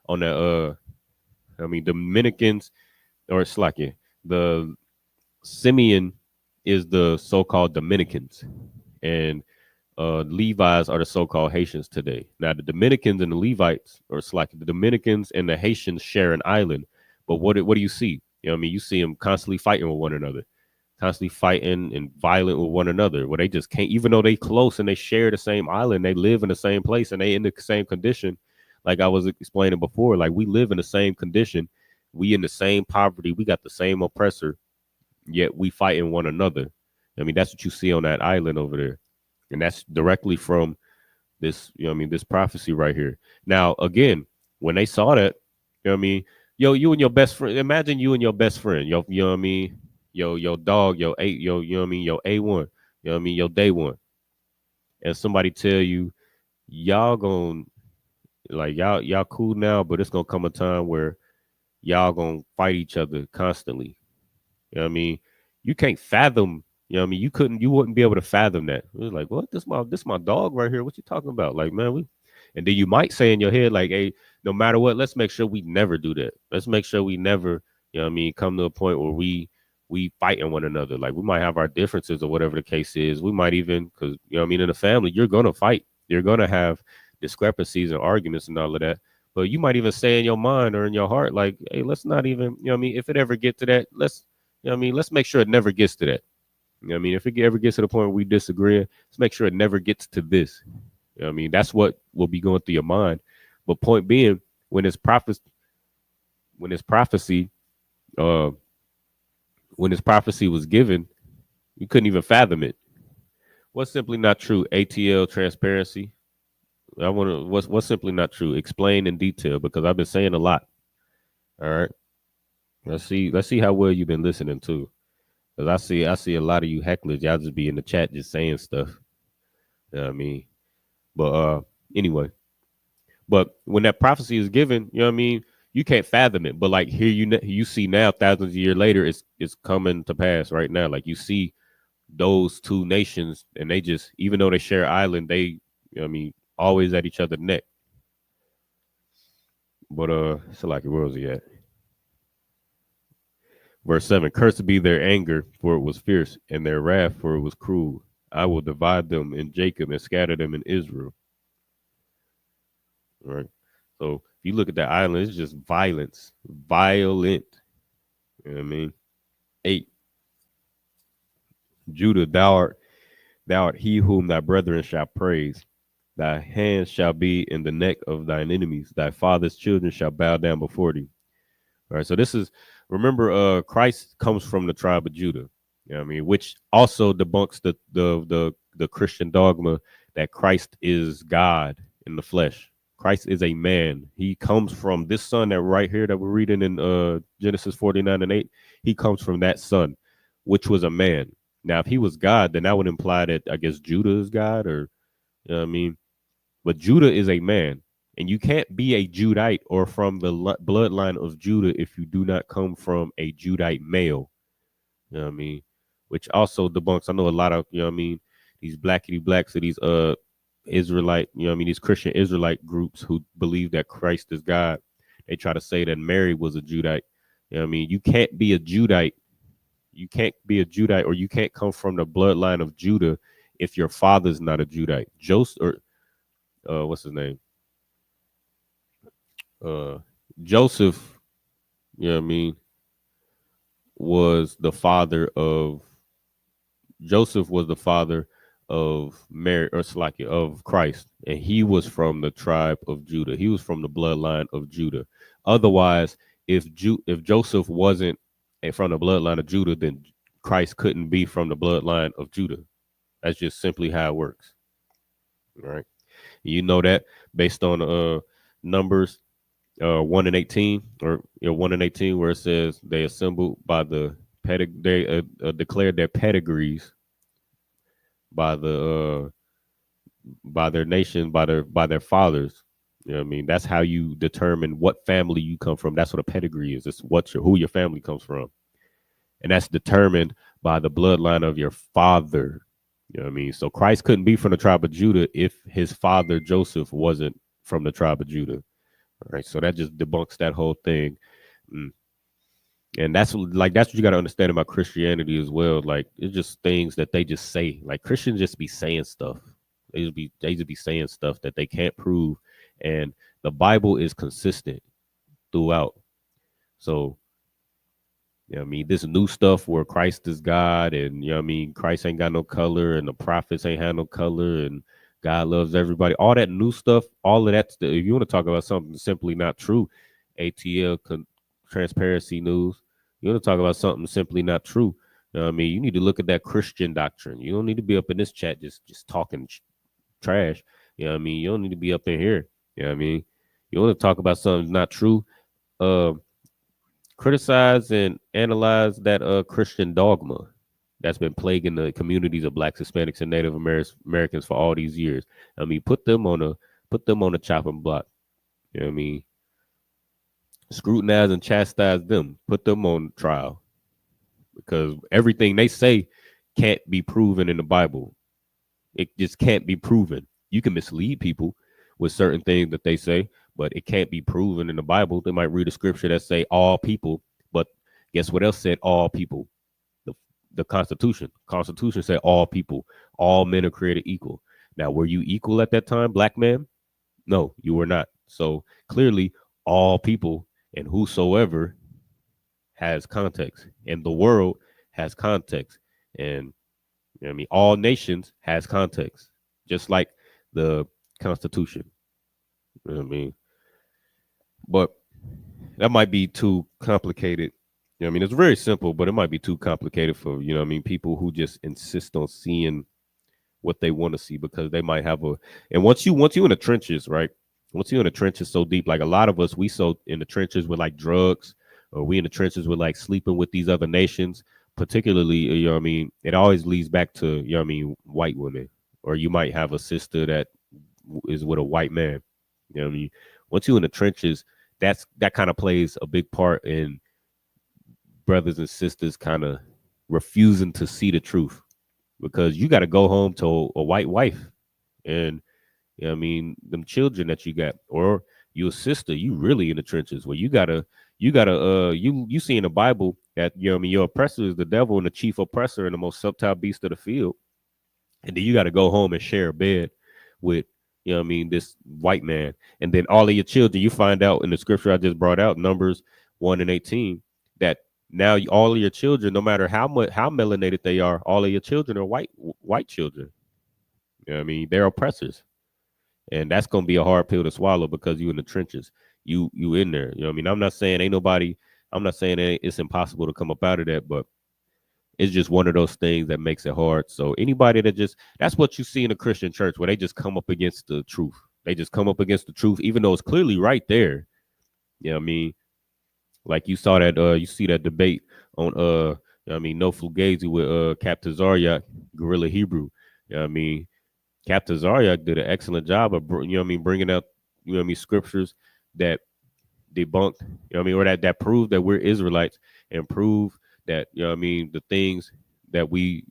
On the Dominicans, or Slakia, the Simeon is the so-called Dominicans, and Levites are the so-called Haitians today. Now, the Dominicans and the Levites, or Slakia, the Dominicans and the Haitians share an island, but what do you see? You see them constantly fighting with one another, constantly fighting and violent with one another, where they just can't, even though they close and they share the same island, they live in the same place and they in the same condition. Like I was explaining before, like we live in the same condition, we in the same poverty, we got the same oppressor, yet we fighting one another. That's what you see on that island over there, and that's directly from this, this prophecy right here. Now, again, when they saw that, you and your best friend, imagine you and your best friend, your dog, your your your A1, your day one, and somebody tell you y'all gonna, like, y'all cool now, but it's gonna come a time where y'all gonna fight each other constantly. You can't fathom. You wouldn't be able to fathom that. It was like, what? This my dog right here. What you talking about? Like, man, and then you might say in your head, like, hey, no matter what, let's make sure we never do that. Let's make sure we never, come to a point where we fighting one another. Like, we might have our differences or whatever the case is. We might even, because, in the family, you're gonna fight. You're gonna have discrepancies and arguments and all of that. But you might even say in your mind or in your heart, like, hey, let's not even, if it ever get to that, let's make sure it never gets to that. If it ever gets to the point where we disagree, let's make sure it never gets to this. That's what will be going through your mind. But point being, when this prophecy, uh, when this prophecy was given, you couldn't even fathom it. What's simply not true? ATL transparency. What's simply not true? Explain in detail, because I've been saying a lot. All right. Let's see how well you've been listening to. Because I see a lot of you hecklers, y'all just be in the chat just saying stuff. You know what I mean? But anyway. But when that prophecy is given, you can't fathom it. But like here you see now, thousands of years later, it's coming to pass right now. Like you see those two nations, and they just, even though they share an island, they, always at each other's neck. But so like, where was he at? Verse 7, cursed be their anger, for it was fierce, and their wrath, for it was cruel. I will divide them in Jacob and scatter them in Israel. All right. So if you look at that island, it's just violence, violent. You know what I mean? 8. Judah, thou art he whom thy brethren shall praise. Thy hands shall be in the neck of thine enemies. Thy father's children shall bow down before thee. All right. So this is, remember, Christ comes from the tribe of Judah. You know what I mean? Which also debunks the Christian dogma that Christ is God in the flesh. Christ is a man. He comes from this son that right here that we're reading in Genesis 49:8. He comes from that son, which was a man. Now, if he was God, then that would imply that I guess Judah is God, or you know what I mean? But Judah is a man, and you can't be a Judite or from the bloodline of Judah if you do not come from a Judite male. You know what I mean? Which also debunks. I know a lot of, you know what I mean, these blackity blacks or these Israelite, you know what I mean, these Christian Israelite groups who believe that Christ is God. They try to say that Mary was a Judite. You know what I mean? You can't be a Judite. You can't be a Judite, or you can't come from the bloodline of Judah if your father's not a Judite. Joseph, or what's his name? Joseph, you know what I mean, was the father of Joseph was the father of Mary, or Slakia, of Christ, and he was from the tribe of Judah. He was from the bloodline of Judah. Otherwise, if Joseph wasn't from the bloodline of Judah, then Christ couldn't be from the bloodline of Judah. That's just simply how it works. All right. You know that based on Numbers 1:18, or 1:18, where it says they assembled by the they declared their pedigrees by their nation, by their fathers. You know what I mean? That's how you determine what family you come from. That's what a pedigree is. It's who your family comes from, and that's determined by the bloodline of your father. You know what I mean? So Christ couldn't be from the tribe of Judah if his father Joseph wasn't from the tribe of Judah. All right, so that just debunks that whole thing. And that's what you got to understand about Christianity as well. Like, it's just things that they just say. Like, Christians just be saying stuff. They just be saying stuff that they can't prove, and the Bible is consistent throughout. So, you know what I mean, this new stuff where Christ is God, and you know what I mean, Christ ain't got no color, and the prophets ain't had no color, and God loves everybody. All that new stuff, all of that. If you want to talk about something simply not true, ATL Transparency News. You want to talk about something simply not true. You know what I mean, you need to look at that Christian doctrine. You don't need to be up in this chat just talking trash. You know what I mean? You don't need to be up in here. You know what I mean? You want to talk about something not true. Criticize and analyze that Christian dogma that's been plaguing the communities of Blacks, Hispanics, and Native Americans for all these years. I mean, put them on a chopping block. You know what I mean? Scrutinize and chastise them. Put them on trial, because everything they say can't be proven in the Bible. It just can't be proven. You can mislead people with certain things that they say, but it can't be proven in the Bible. They might read a scripture that say all people, but guess what else said all people? The Constitution. Constitution said all people, all men are created equal. Now, were you equal at that time, black man? No, you were not. So clearly, all people and whosoever has context, and the world has context, and you know what I mean, all nations has context, just like the Constitution. You know what I mean? But that might be too complicated. You know what I mean? It's very simple, but it might be too complicated for, you know what I mean, people who just insist on seeing what they want to see, because they might have and once you in the trenches, right? Once you're in the trenches so deep, like a lot of us, we so in the trenches with like drugs, or we in the trenches with like sleeping with these other nations, particularly, you know what I mean? It always leads back to, you know what I mean, white women, or you might have a sister that is with a white man. You know what I mean? Once you're in the trenches, that kind of plays a big part in brothers and sisters kind of refusing to see the truth, because you got to go home to a white wife, and you know what I mean, them children that you got, or your sister, you really in the trenches where you see in the Bible that, you know what I mean, your oppressor is the devil and the chief oppressor and the most subtle beast of the field. And then you got to go home and share a bed with, you know what I mean, this white man. And then all of your children, you find out in the scripture I just brought out, Numbers 1:18, that Now all of your children, no matter how melanated they are, all of your children are white children. You know what I mean? They're oppressors. And that's gonna be a hard pill to swallow because you in the trenches. You in there. You know what I mean? I'm not saying it's impossible to come up out of that, but it's just one of those things that makes it hard. So anybody that's what you see in a Christian church where they just come up against the truth. They just come up against the truth, even though it's clearly right there. You know what I mean? Like you saw that you see that debate on you know what I mean, No Fugazi with Captain Zaryak, Guerrilla Hebrew. You know what I mean? Captain Zaryak did an excellent job of, you know what I mean, bringing up, you know what I mean, scriptures that debunked, you know what I mean, or that prove that we're Israelites and prove that, you know what I mean, the things that we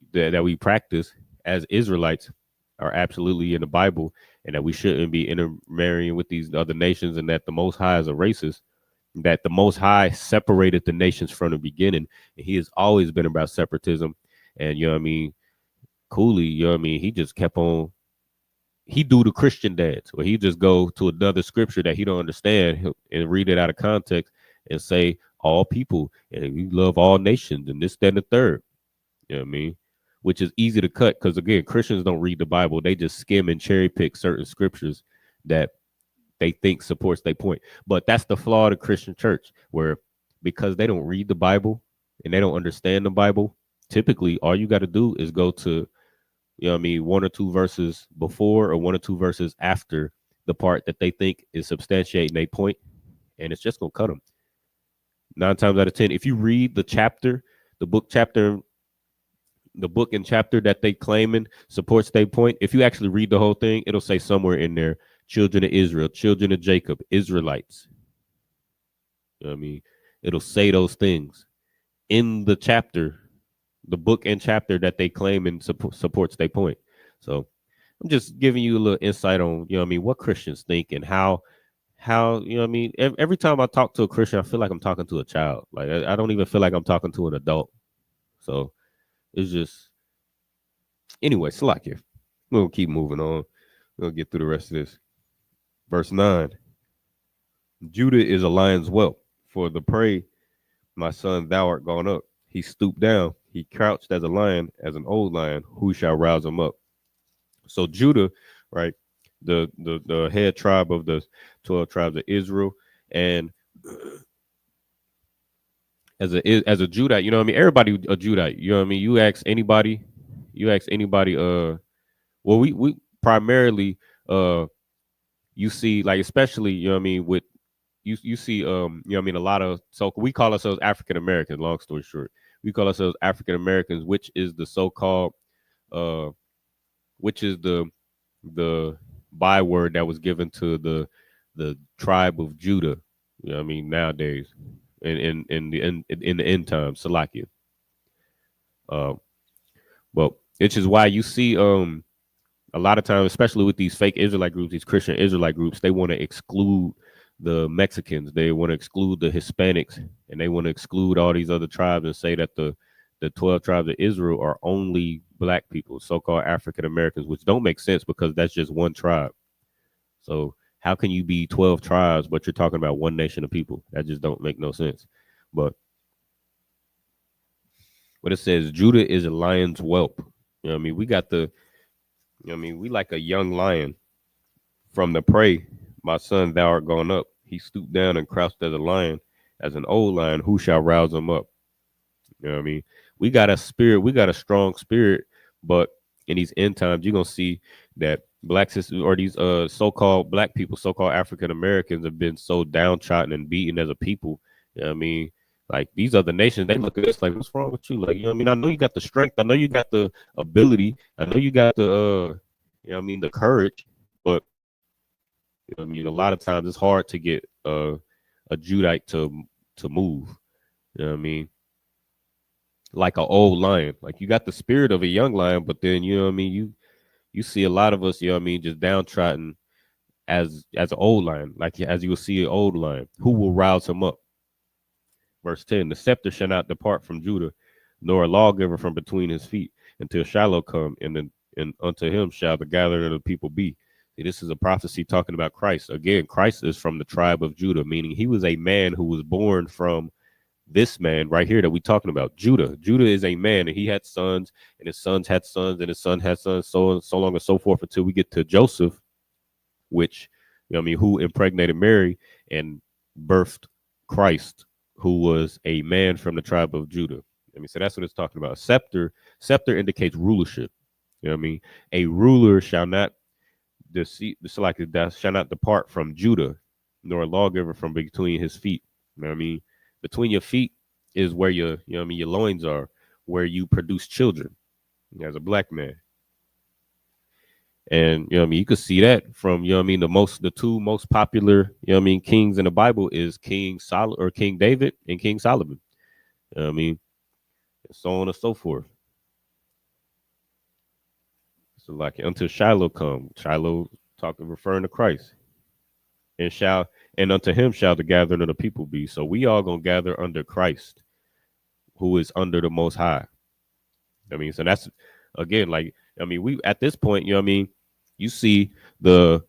practice as Israelites are absolutely in the Bible, and that we shouldn't be intermarrying with these other nations, and that the Most High is a racist, that the Most High separated the nations from the beginning, and he has always been about separatism. And, you know what I mean, Cooley, you know what I mean, he just kept on, he do the Christian dance, where he just go to another scripture that he don't understand and read it out of context and say all people and we love all nations and this, that, and the third. You know what I mean? Which is easy to cut because, again, Christians don't read the Bible. They just skim and cherry pick certain scriptures that they think supports their point. But that's the flaw of the Christian church, where because they don't read the Bible and they don't understand the Bible, typically all you got to do is go to, you know what I mean, one or two verses before or one or two verses after the part that they think is substantiating a point, and it's just going to cut them. 9 times out of 10, if you read the chapter, the book and chapter that they claiming supports their point, if you actually read the whole thing, it'll say somewhere in there, children of Israel, children of Jacob, Israelites. You know what I mean? It'll say those things in the chapter, the book and chapter that they claim and supports their point. So I'm just giving you a little insight on, you know what I mean, what Christians think and how, you know what I mean, every time I talk to a Christian, I feel like I'm talking to a child. Like I don't even feel like I'm talking to an adult. So it's just, anyway, Salakia. We'll keep moving on. We'll get through the rest of this. Verse 9. Judah is a lion's whelp. For the prey, my son, thou art gone up. He stooped down. He crouched as a lion, as an old lion. Who shall rouse him up? So Judah, right, the head tribe of the 12 tribes of Israel, and as a Judite, you know what I mean? Everybody a Judite. You know what I mean? You ask anybody. Well, we primarily you see, like, especially, you know what I mean, with you see you know what I mean, a lot of, so we call ourselves African Americans, long story short. We call ourselves African Americans, which is the so-called which is the byword that was given to the tribe of Judah, you know what I mean, nowadays in the end times, Salakia. But which is why you see a lot of times, especially with these fake Israelite groups, these Christian Israelite groups, they want to exclude the Mexicans, they want to exclude the Hispanics, and they want to exclude all these other tribes and say that the 12 tribes of Israel are only black people, so-called African Americans, which don't make sense because that's just one tribe. So how can you be 12 tribes, but you're talking about one nation of people? That just don't make no sense. But what it says, Judah is a lion's whelp. You know what I mean? We got you know what I mean? We like a young lion. From the prey, my son, thou art gone up. He stooped down and crouched as a lion, as an old lion. Who shall rouse him up? You know what I mean? We got a spirit. We got a strong spirit. But in these end times, you're going to see that black sisters, or these so-called black people, so-called African Americans, have been so downtrodden and beaten as a people. You know what I mean? Like, these other nations, they look at us like, what's wrong with you? Like, you know what I mean? I know you got the strength. I know you got the ability. I know you got the, you know what I mean, the courage. But, you know what I mean, a lot of times it's hard to get a Judite to move. You know what I mean? Like an old lion. Like, you got the spirit of a young lion, but then, you know what I mean, you see a lot of us, you know what I mean, just downtrodden as an old lion. Like, as you will see an old lion. Who will rouse him up? Verse 10, the scepter shall not depart from Judah, nor a lawgiver from between his feet, until Shiloh come, and unto him shall the gathering of the people be. See, this is a prophecy talking about Christ. Again, Christ is from the tribe of Judah, meaning he was a man who was born from this man right here that we're talking about, Judah. Judah is a man, and he had sons, and his sons had sons, and his son had sons, so long and so forth until we get to Joseph, which, who impregnated Mary and birthed Christ, who was a man from the tribe of Judah. So that's what it's talking about. Scepter indicates rulership. A ruler shall not shall not depart from Judah, nor a lawgiver from between his feet. Between your feet is where your your loins are, where you produce children as a black man. And you could see that from the two most popular kings in the Bible is King David and King Solomon. And so on and so forth. So like until Shiloh come, Shiloh referring to Christ, and unto him shall the gathering of the people be. So we all gonna gather under Christ, who is under the Most High. So that's again like we at this point, you see the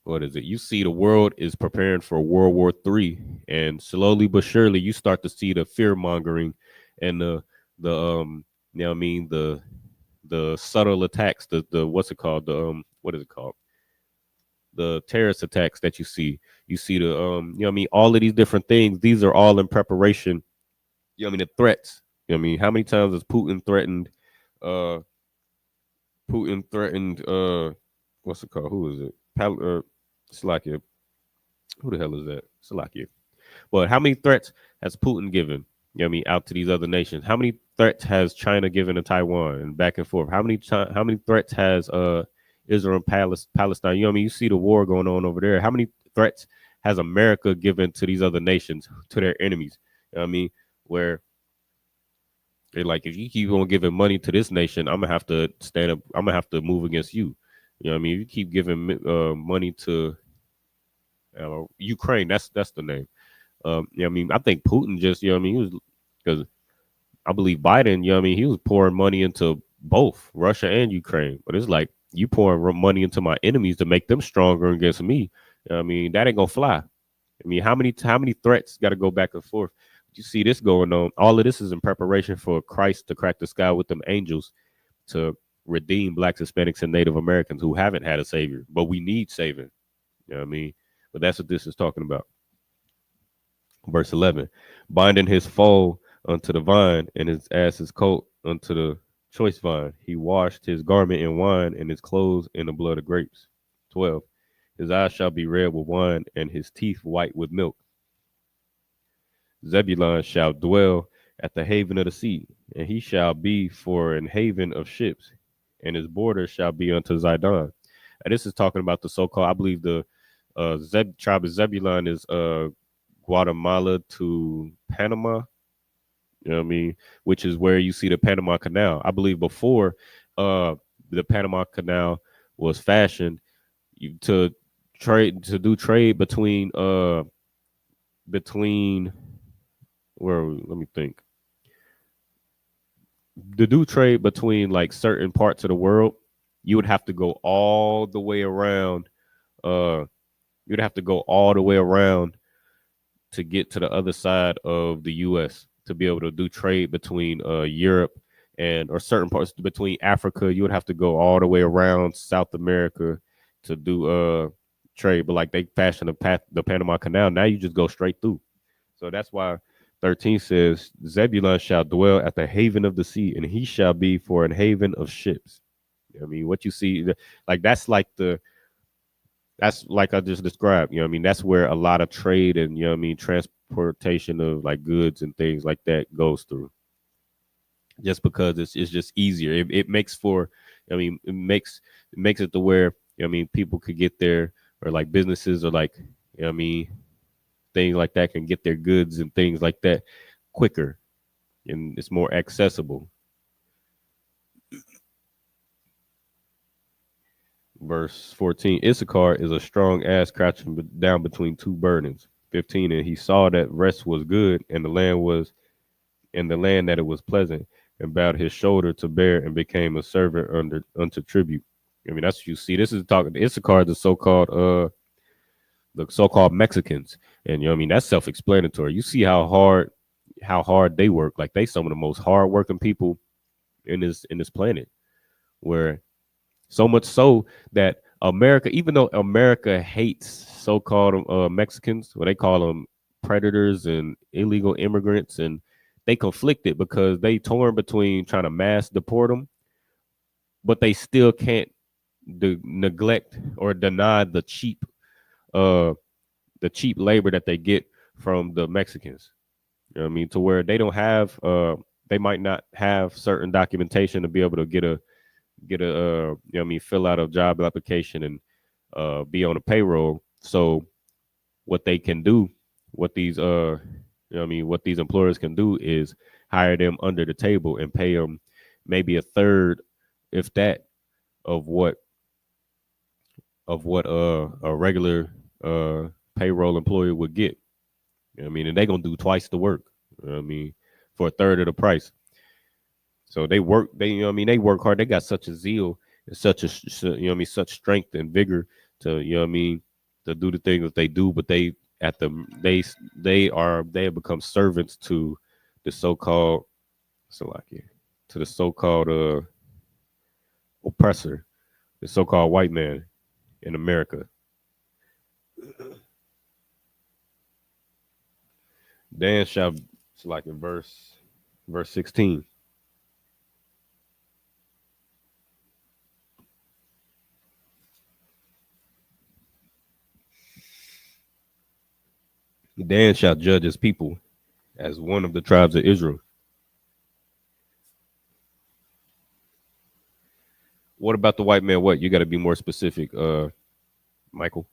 what is it? You see the world is preparing for World War III, and slowly but surely you start to see the fear mongering and the subtle attacks, the what's it called? What is it called? The terrorist attacks that you see. You see the all of these different things. These are all in preparation. The threats. How many times has Putin threatened what's it called? Who is it? Slovakia. Who the hell is that? Slovakia. But how many threats has Putin given? Out to these other nations? How many threats has China given to Taiwan and back and forth? How many threats has Israel and Palestine? You see the war going on over there. How many threats has America given to these other nations, to their enemies? Where they're like, if you keep on giving money to this nation, I'm gonna have to stand up. I'm gonna have to move against you. If you keep giving money to Ukraine, that's the name. I think Putin just, he was, because I believe Biden, he was pouring money into both Russia and Ukraine. But it's like, you pouring money into my enemies to make them stronger against me. That ain't gonna fly. How many threats got to go back and forth? You see this going on. All of this is in preparation for Christ to crack the sky with them angels to redeem Blacks, Hispanics, and Native Americans who haven't had a savior, but we need saving. But that's what this is talking about. Verse 11, binding his foal unto the vine and his ass's coat unto the choice vine. He washed his garment in wine and his clothes in the blood of grapes. 12, his eyes shall be red with wine and his teeth white with milk. Zebulun shall dwell at the haven of the sea, and he shall be for an haven of ships, and his border shall be unto Zidon. And this is talking about the so-called, I believe the tribe of Zebulun is Guatemala to Panama, which is where you see the Panama Canal. I believe before the Panama Canal was fashioned to do trade between let me think. To do trade between like certain parts of the world, you would have to go all the way around. You'd have to go all the way around to get to the other side of the U.S. to be able to do trade between Europe or certain parts between Africa. You would have to go all the way around South America to do trade. But like they fashioned the Panama Canal, now you just go straight through. So that's why 13 says, Zebulun shall dwell at the haven of the sea, and he shall be for an haven of ships. What you see, like that's like I just described. That's where a lot of trade and transportation of like goods and things like that goes through. Just because it's just easier. It makes for, it makes it to where people could get there, or like businesses, or like things like that can get their goods and things like that quicker, and it's more accessible. Verse 14, Issachar is a strong ass crouching down between two burdens. 15, and he saw that rest was good, and the land that it was pleasant, and bowed his shoulder to bear, and became a servant unto tribute. That's what you see. This is talking to Issachar, the so-called Mexicans. And that's self-explanatory. You see how hard they work. Like they some of the most hard-working people in this planet. Where so much so that America, even though America hates so-called Mexicans, what they call them predators and illegal immigrants, and they conflicted because they torn between trying to mass deport them, but they still can't neglect or deny uh the cheap labor that they get from the Mexicans. You know what I mean? To where they don't have they might not have certain documentation to be able to get a fill out a job application and be on a payroll. So what they can do, what these what these employers can do is hire them under the table and pay them maybe a third, if that, of what a regular payroll employee would get. You know what I mean? And they're gonna do twice the work. You know what I mean, for a third of the price. So they work. They work hard. They got such a zeal and such such strength and vigor to to do the things that they do. But they have become servants to the so-called to the so-called oppressor, the so-called white man in America. Dan shall, it's like in verse 16. Dan shall judge his people as one of the tribes of Israel. What about the white man? What? You got to be more specific, Michael.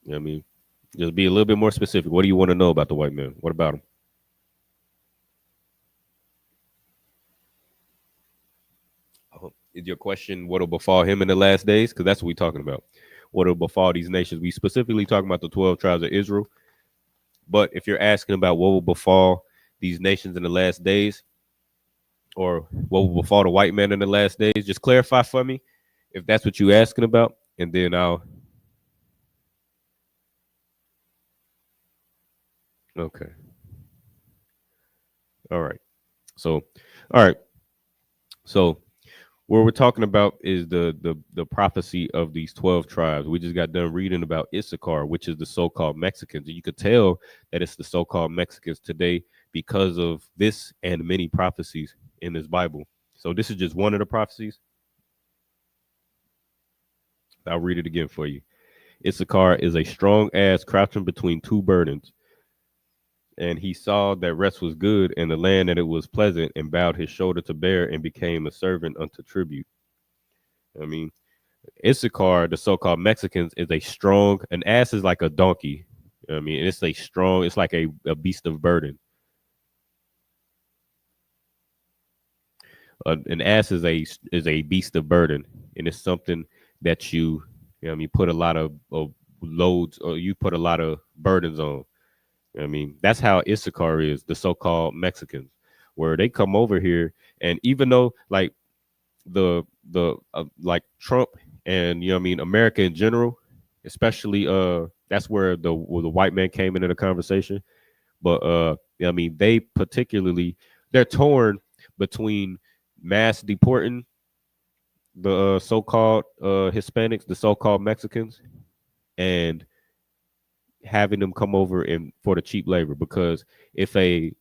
You know what I mean? Just be a little bit more specific. What do you want to know about the white man? What about him? Is your question what will befall him in the last days? Because that's what we're talking about. What will befall these nations? We specifically talking about the 12 tribes of Israel. But if you're asking about what will befall these nations in the last days, or what will befall the white man in the last days, just clarify for me if that's what you're asking about, and then I'll. Okay. All right. So, all right. So, what we're talking about is the prophecy of these 12 tribes. We just got done reading about Issachar, which is the so-called Mexicans. And you could tell that it's the so-called Mexicans today because of this and many prophecies in this Bible. So this is just one of the prophecies. I'll read it again for you. Issachar is a strong ass crouching between two burdens. And he saw that rest was good and the land that it was pleasant, and bowed his shoulder to bear and became a servant unto tribute. I mean, Issachar, the so-called Mexicans, is a strong, an ass is like a donkey. I mean, it's a strong, it's like a beast of burden. An ass is a beast of burden, and it's something that you put a lot of loads, or you put a lot of burdens on. I mean, that's how Issachar is, the so-called Mexicans, where they come over here, and even though like like Trump and America in general, especially that's where the white man came into the conversation. But they particularly, they're torn between mass deporting the so-called Hispanics, the so-called Mexicans, and having them come over and for the cheap labor. Because if a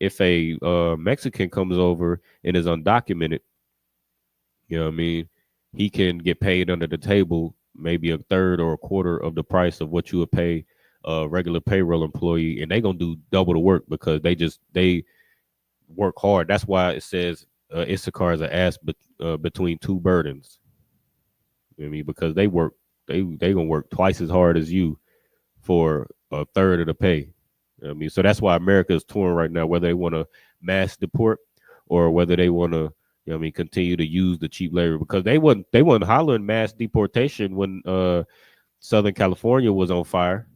Mexican comes over and is undocumented, he can get paid under the table maybe a third or a quarter of the price of what you would pay a regular payroll employee, and they gonna do double the work because they work hard. That's why it says Issachar is an ass between two burdens. Because they gonna work twice as hard as you for a third of the pay. So that's why America is torn right now, whether they want to mass deport or whether they want to, continue to use the cheap labor, because they wasn't hollering mass deportation when Southern California was on fire.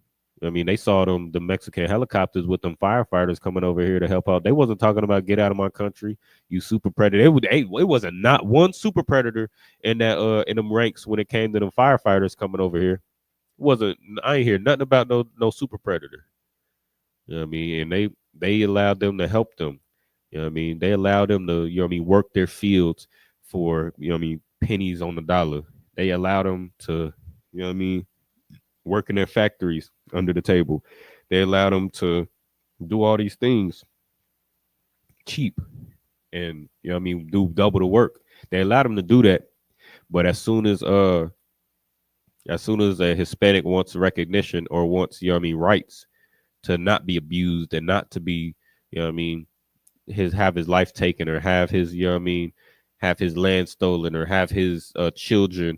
They saw the Mexican helicopters with them firefighters coming over here to help out. They wasn't talking about get out of my country, you super predator. It wasn't not one super predator in that in them ranks when it came to them firefighters coming over here. I ain't hear nothing about no super predator. You know what I mean? And they allowed them to help them. You know what I mean? They allowed them to, you know what I mean, work their fields for, you know what I mean, pennies on the dollar. They allowed them to, you know what I mean, work in their factories under the table. They allowed them to do all these things cheap and, you know what I mean, do double the work. They allowed them to do that. But as soon as a Hispanic wants recognition or wants, you know what I mean, rights to not be abused and not to be, you know what I mean, have his life taken or have his, you know what I mean, have his land stolen or have his children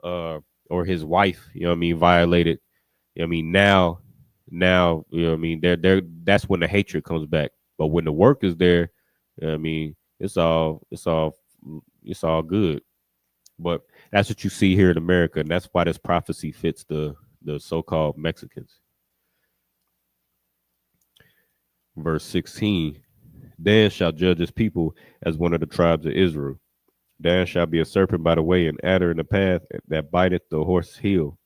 uh or his wife, you know what I mean, violated. You know what I mean, now, you know what I mean, they're that's when the hatred comes back. But when the work is there, you know what I mean, it's all good. But that's what you see here in America, and that's why this prophecy fits the so-called Mexicans. Verse 16. Dan shall judge his people as one of the tribes of Israel. Dan shall be a serpent by the way, an adder in the path that biteth the horse's heel,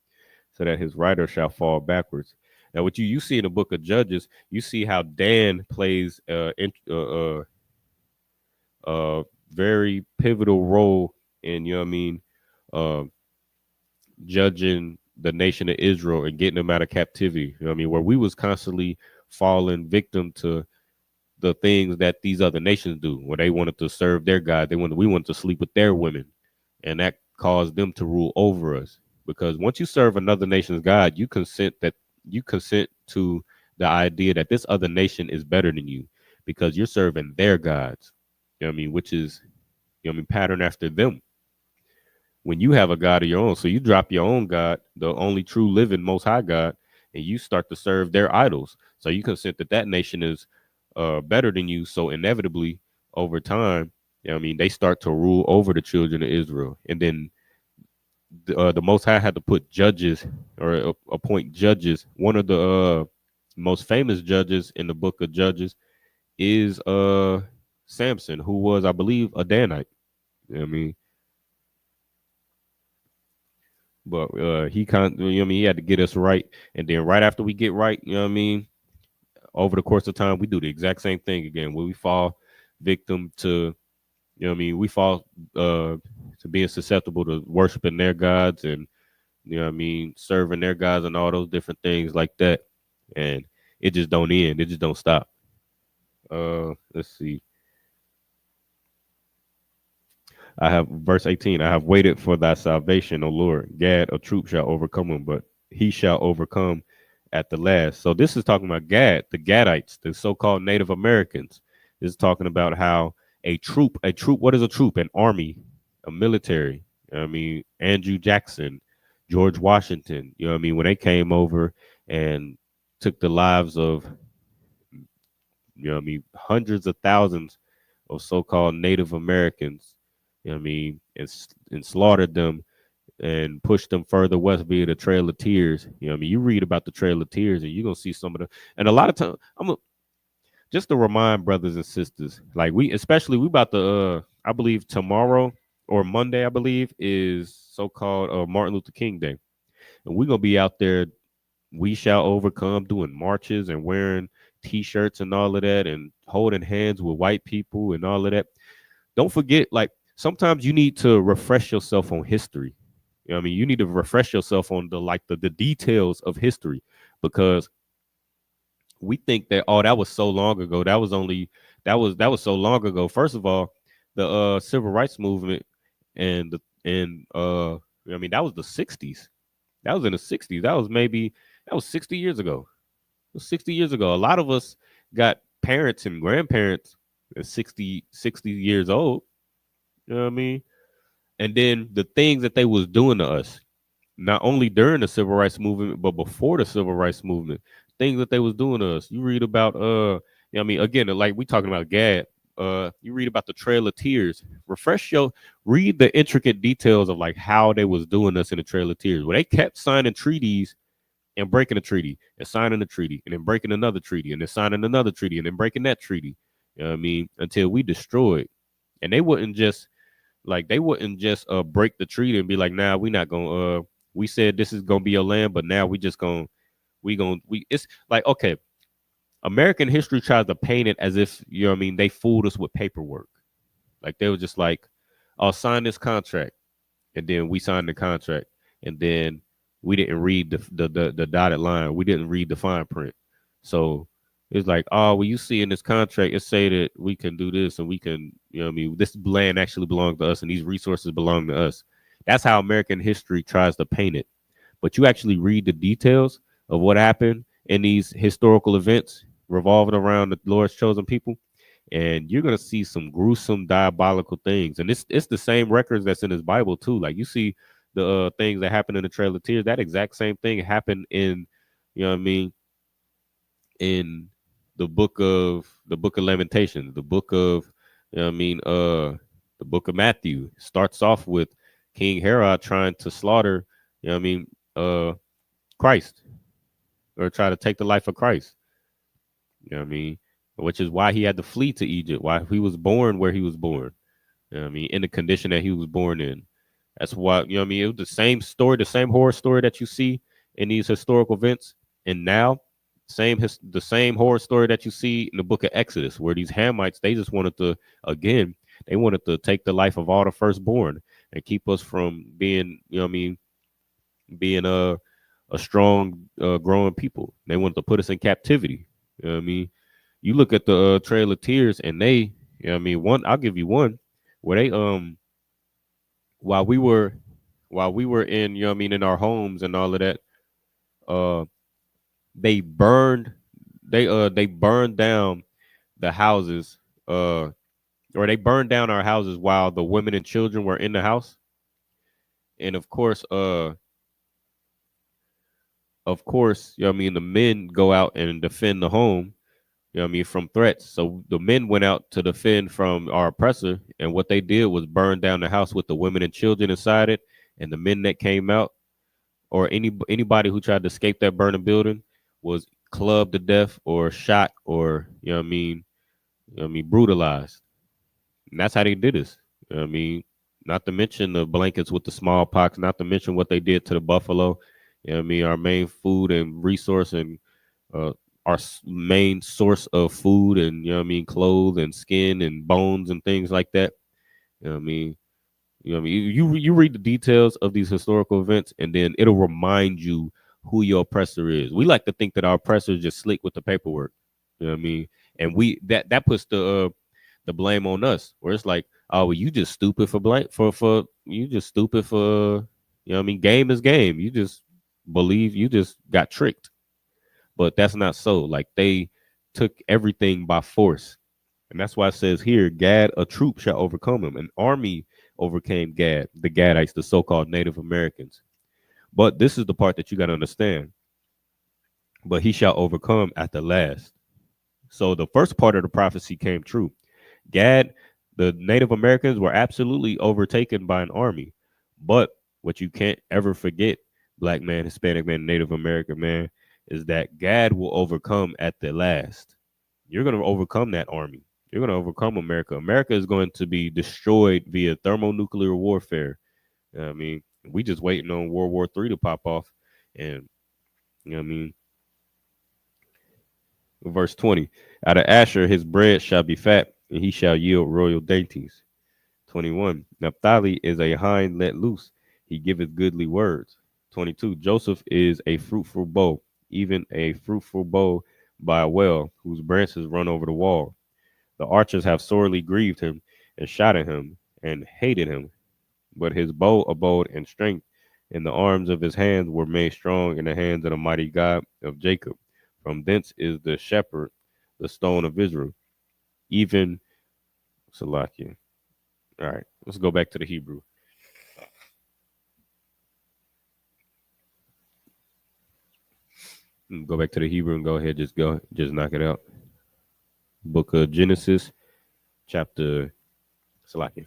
so that his rider shall fall backwards. Now, what you see in the book of Judges, you see how Dan plays a very pivotal role in, you know what I mean, uh, judging the nation of Israel and getting them out of captivity. You know what I mean, where we was constantly falling victim to the things that these other nations do, where they wanted to serve their God, we wanted to sleep with their women, and that caused them to rule over us. Because once you serve another nation's God, you consent to the idea that this other nation is better than you because you're serving their gods. You know what I mean? Which is, you know what I mean, pattern after them. When you have a God of your own, so you drop your own God, the only true living most high God, and you start to serve their idols. So you consent that that nation is better than you. So inevitably, over time, you know what I mean, they start to rule over the children of Israel. And then the Most High had to put judges or appoint judges. One of the most famous judges in the book of Judges is Samson, who was, I believe, a Danite. You know what I mean, but you know what I mean, he had to get us right, and then right after we get right, you know what I mean, over the course of time, we do the exact same thing again, where we fall victim to, you know what I mean, we fall to being susceptible to worshiping their gods and, you know what I mean, serving their gods and all those different things like that, and it just don't end, it just don't stop. Let's see. I have verse 18. I have waited for thy salvation, O Lord. Gad, a troop shall overcome him, but he shall overcome at the last. So this is talking about Gad, the Gadites, the so-called Native Americans. This is talking about how a troop, what is a troop? An army, a military. I mean, Andrew Jackson, George Washington, you know what I mean? When they came over and took the lives of, you know what I mean, hundreds of thousands of so-called Native Americans, you know what I mean, and slaughtered them and pushed them further west via the Trail of Tears. You know what I mean? You read about the Trail of Tears and you're gonna see some of the, and a lot of times just to remind brothers and sisters, like we about to I believe tomorrow or Monday, I believe, is so-called Martin Luther King Day. And we're gonna be out there, we shall overcome, doing marches and wearing t-shirts and all of that and holding hands with white people and all of that. Don't forget, like, sometimes you need to refresh yourself on history. You know what I mean? You need to refresh yourself on the details of history, because we think that, oh, that was so long ago. That was so long ago. First of all, the civil rights movement and I mean, that was the 60s. That was in the 60s. That was 60 years ago. It was 60 years ago. A lot of us got parents and grandparents at 60 years old. You know what I mean? And then the things that they was doing to us, not only during the civil rights movement, but before the civil rights movement, things that they was doing to us. You read about you know what I mean, again, like we talking about Gad, you read about the Trail of Tears. Read the intricate details of like how they was doing us in the Trail of Tears, where they kept signing treaties and breaking a treaty and signing a treaty and then breaking another treaty and then signing another treaty and then breaking that treaty. You know what I mean? Until we destroyed. And they wouldn't just break the treaty and be like, nah, we not gonna we said this is gonna be your land, but now we just gonna we it's like, okay, American history tries to paint it as if, you know what I mean, they fooled us with paperwork. Like they were just like, I'll sign this contract. And then we signed the contract. And then we didn't read the dotted line. We didn't read the fine print. So it's like, oh, well, you see in this contract, it say that we can do this and we can, you know what I mean, this land actually belongs to us and these resources belong to us. That's how American history tries to paint it. But you actually read the details of what happened in these historical events revolving around the Lord's chosen people, and you're gonna see some gruesome, diabolical things. And it's the same records that's in his Bible too. Like you see the things that happened in the Trail of Tears. That exact same thing happened in, you know what I mean, in the book of Lamentations, the book of, you know what I mean, the book of Matthew starts off with King Herod trying to slaughter, you know what I mean, Christ, or try to take the life of Christ. You know what I mean? Which is why he had to flee to Egypt, why he was born where he was born. You know what I mean? In the condition that he was born in. That's why, you know what I mean? It was the same story, the same horror story that you see in these historical events. And now, the same horror story that you see in the book of Exodus, where these Hamites, they just wanted to, again, they wanted to take the life of all the firstborn and keep us from being, you know what I mean, being a strong, growing people. They wanted to put us in captivity. You know what I mean? You look at the Trail of Tears, and they, you know what I mean, one, I'll give you one where they, while we were, in, you know what I mean, in our homes and all of that, uh, they burned, they burned down the houses, or they burned down our houses while the women and children were in the house. And of course, you know what I mean, the men go out and defend the home, you know what I mean, from threats. So the men went out to defend from our oppressor, and what they did was burn down the house with the women and children inside it, and the men that came out, or anybody who tried to escape that burning building, was clubbed to death or shot, or, brutalized. And that's how they did this. You know what I mean, not to mention the blankets with the smallpox, not to mention what they did to the buffalo. You know what I mean, our main food and resource, and uh, our main source of food, and, you know what I mean, clothes and skin and bones and things like that. You know what I mean? You know what I mean? You read the details of these historical events, and then it'll remind you who your oppressor is. We like to think that our oppressor is just slick with the paperwork. You know what I mean? And we that puts the blame on us, where it's like, oh, well, you just stupid for blame for you just stupid for, you know what I mean? Game is game. You just believe you just got tricked. But that's not so. Like, they took everything by force. And that's why it says here, Gad, a troop shall overcome him. An army overcame Gad, the Gadites, the so-called Native Americans. But this is the part that you got to understand. But he shall overcome at the last. So the first part of the prophecy came true. Gad, the Native Americans were absolutely overtaken by an army. But what you can't ever forget, black man, Hispanic man, Native American man, is that Gad will overcome at the last. You're going to overcome that army. You're going to overcome America. America is going to be destroyed via thermonuclear warfare. You know what I mean, we just waiting on World War III to pop off. And, you know what I mean, verse 20, out of Asher his bread shall be fat, and he shall yield royal dainties. 21, Naphtali is a hind let loose. He giveth goodly words. 22, Joseph is a fruitful bow, even a fruitful bow by a well, whose branches run over the wall. The archers have sorely grieved him, and shot at him, and hated him. But his bow abode in strength, and the arms of his hands were made strong in the hands of the mighty God of Jacob. From thence is the shepherd, the stone of Israel, even Salakia. All right, let's go back to the Hebrew. Go back to the Hebrew and go ahead, just knock it out. Book of Genesis, chapter Salakia.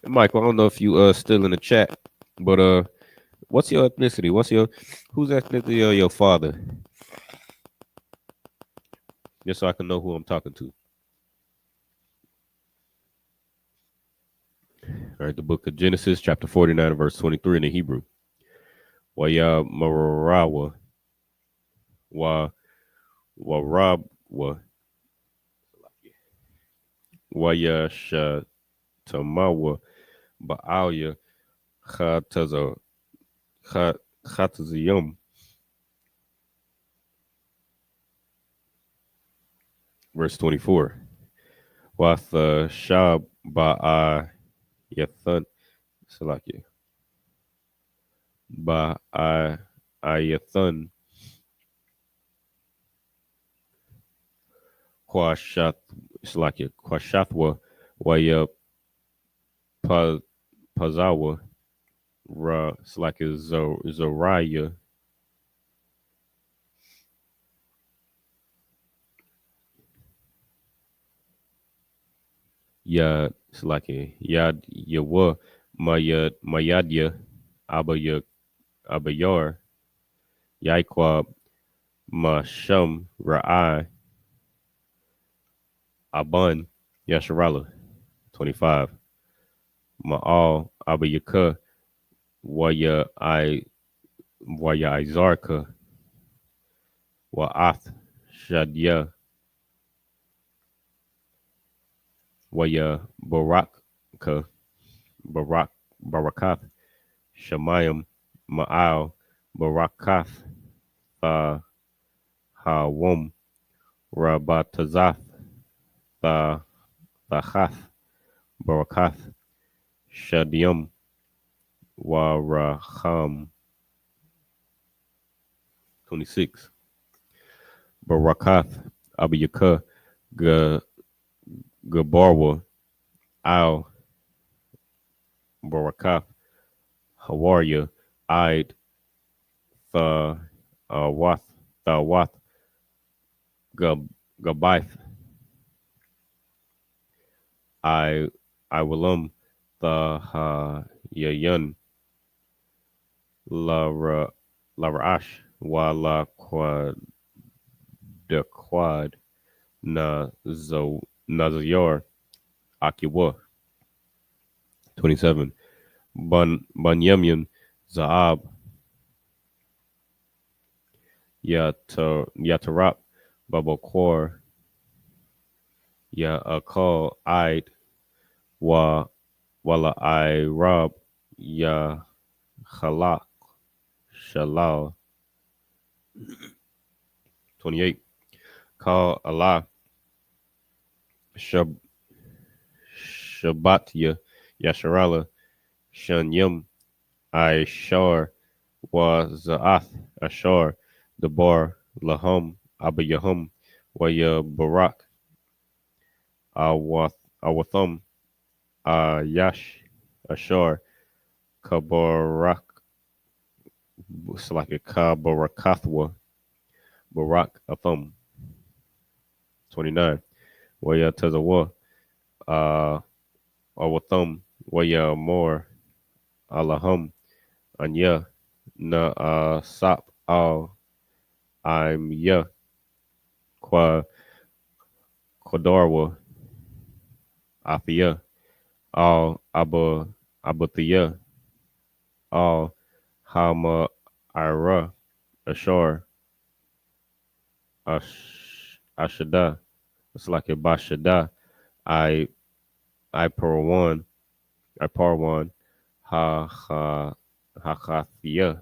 Michael, I don't know if you still in the chat, but what's your ethnicity? Whose ethnicity are your father? Just so I can know who I'm talking to. All right, the book of Genesis, chapter 49, verse 23 in the Hebrew. Waya Marawa wa Warabwa Waya Shatamawa Baalya Khataziyum. Verse 24. Watha Shab Ba'a Yathan Salaki Ba'a Ayathan Kwashath Salaki Kwashathwa Waya Pazawa Ra Salaki Zariah Yad Salaki Yad Yawa Mayadya Abayar Yaiqua Masham Ra'i Aban Yasharala 25. Ma'al Abayaka Waya Izarka Wa'ath Shadia Waya Barakath Shemayim Ma'al Barakath Tha Hawam Rabatazath Tha Thachath Barakath Shadiam Waraham 26. Barakath Abiyaka Gabarwa Al Barakath Hawarya Id Thawath Gabaith I Willum Yayan Laraash Wa La Quad Nazar Akiwa 27. Banyamin Zaab Yatarap Babakor Ya Akal Id Wala I Rob Ya Khalaq Shalal 28. Call Allah Shabbatya Yasharala Shanyam Ishar wa Za'ath Ashar Debar Lahum Abayahum Waya Barak Awatham Yash Ashar Kabarak Salaka Kabarakathwa Barak Atham 29. Waya Tazawa Awatham Waya More Allahum Anya Na Sap Al I'm Ya Kwa Kodarwa Afia Al Abathia Al Hama Ira Ashar Ashada. It's like a Bashada. I Parwan Ha Hathia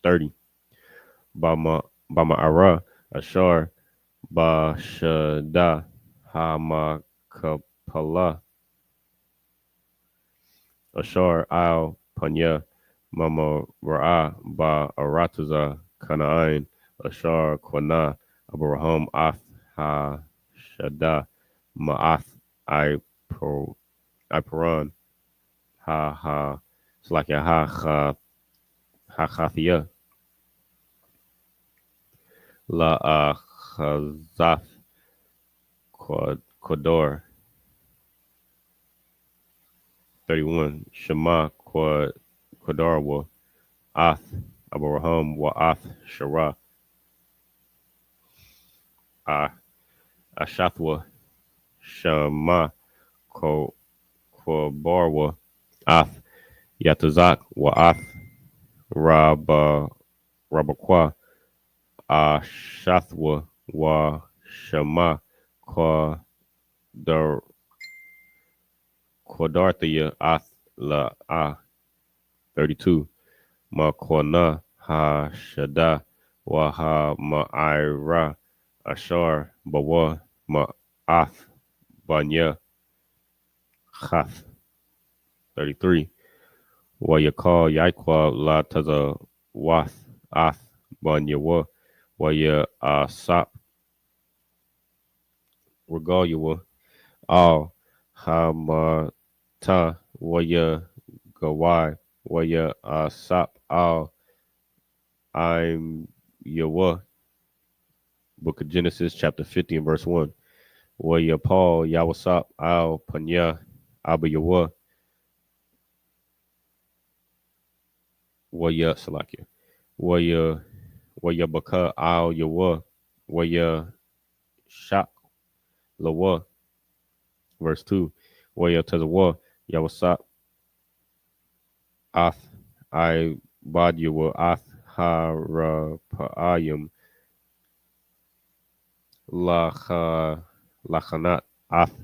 30. Bama Ara Ashar Bashada Hamakapala Ashar Al Panya Mama Ra'a Ba Arataza Kana'ain Ashar Kwana Abraham Ath Ha Shada Ma'ath I Paran Ha it's like a Ha Chathia La Chazath Kodor 31. Shema Kodarwa Ath Abraham Wa Ath Shara Ashathwa Shema Barwa Ath Yatazak wa Ath Rabakwa Shathwa wa Shama Kwa Dar Quadarthia Ath La 32 Ma Kwana Ha Shada wa Ha Ma'ira Ashar Bawa Ma Ath Banya Chath 33 wa Yakal Yaikwa La Taza Wath Ath Banya wa Ya Asap Regalia Al Hamata Waya Gawai Waya Asap Al I'm Yawa. Book of Genesis, chapter 50 and verse 1. Waya Paul Yawasap Al Panya Abba Yawa Waya Salakia. Waya Baka Al Yawa Waya Shak Lawa. Verse 2. Waya Tazawa Yawasap Ath I Badyawa Ath Harapaayam Lachanat Ath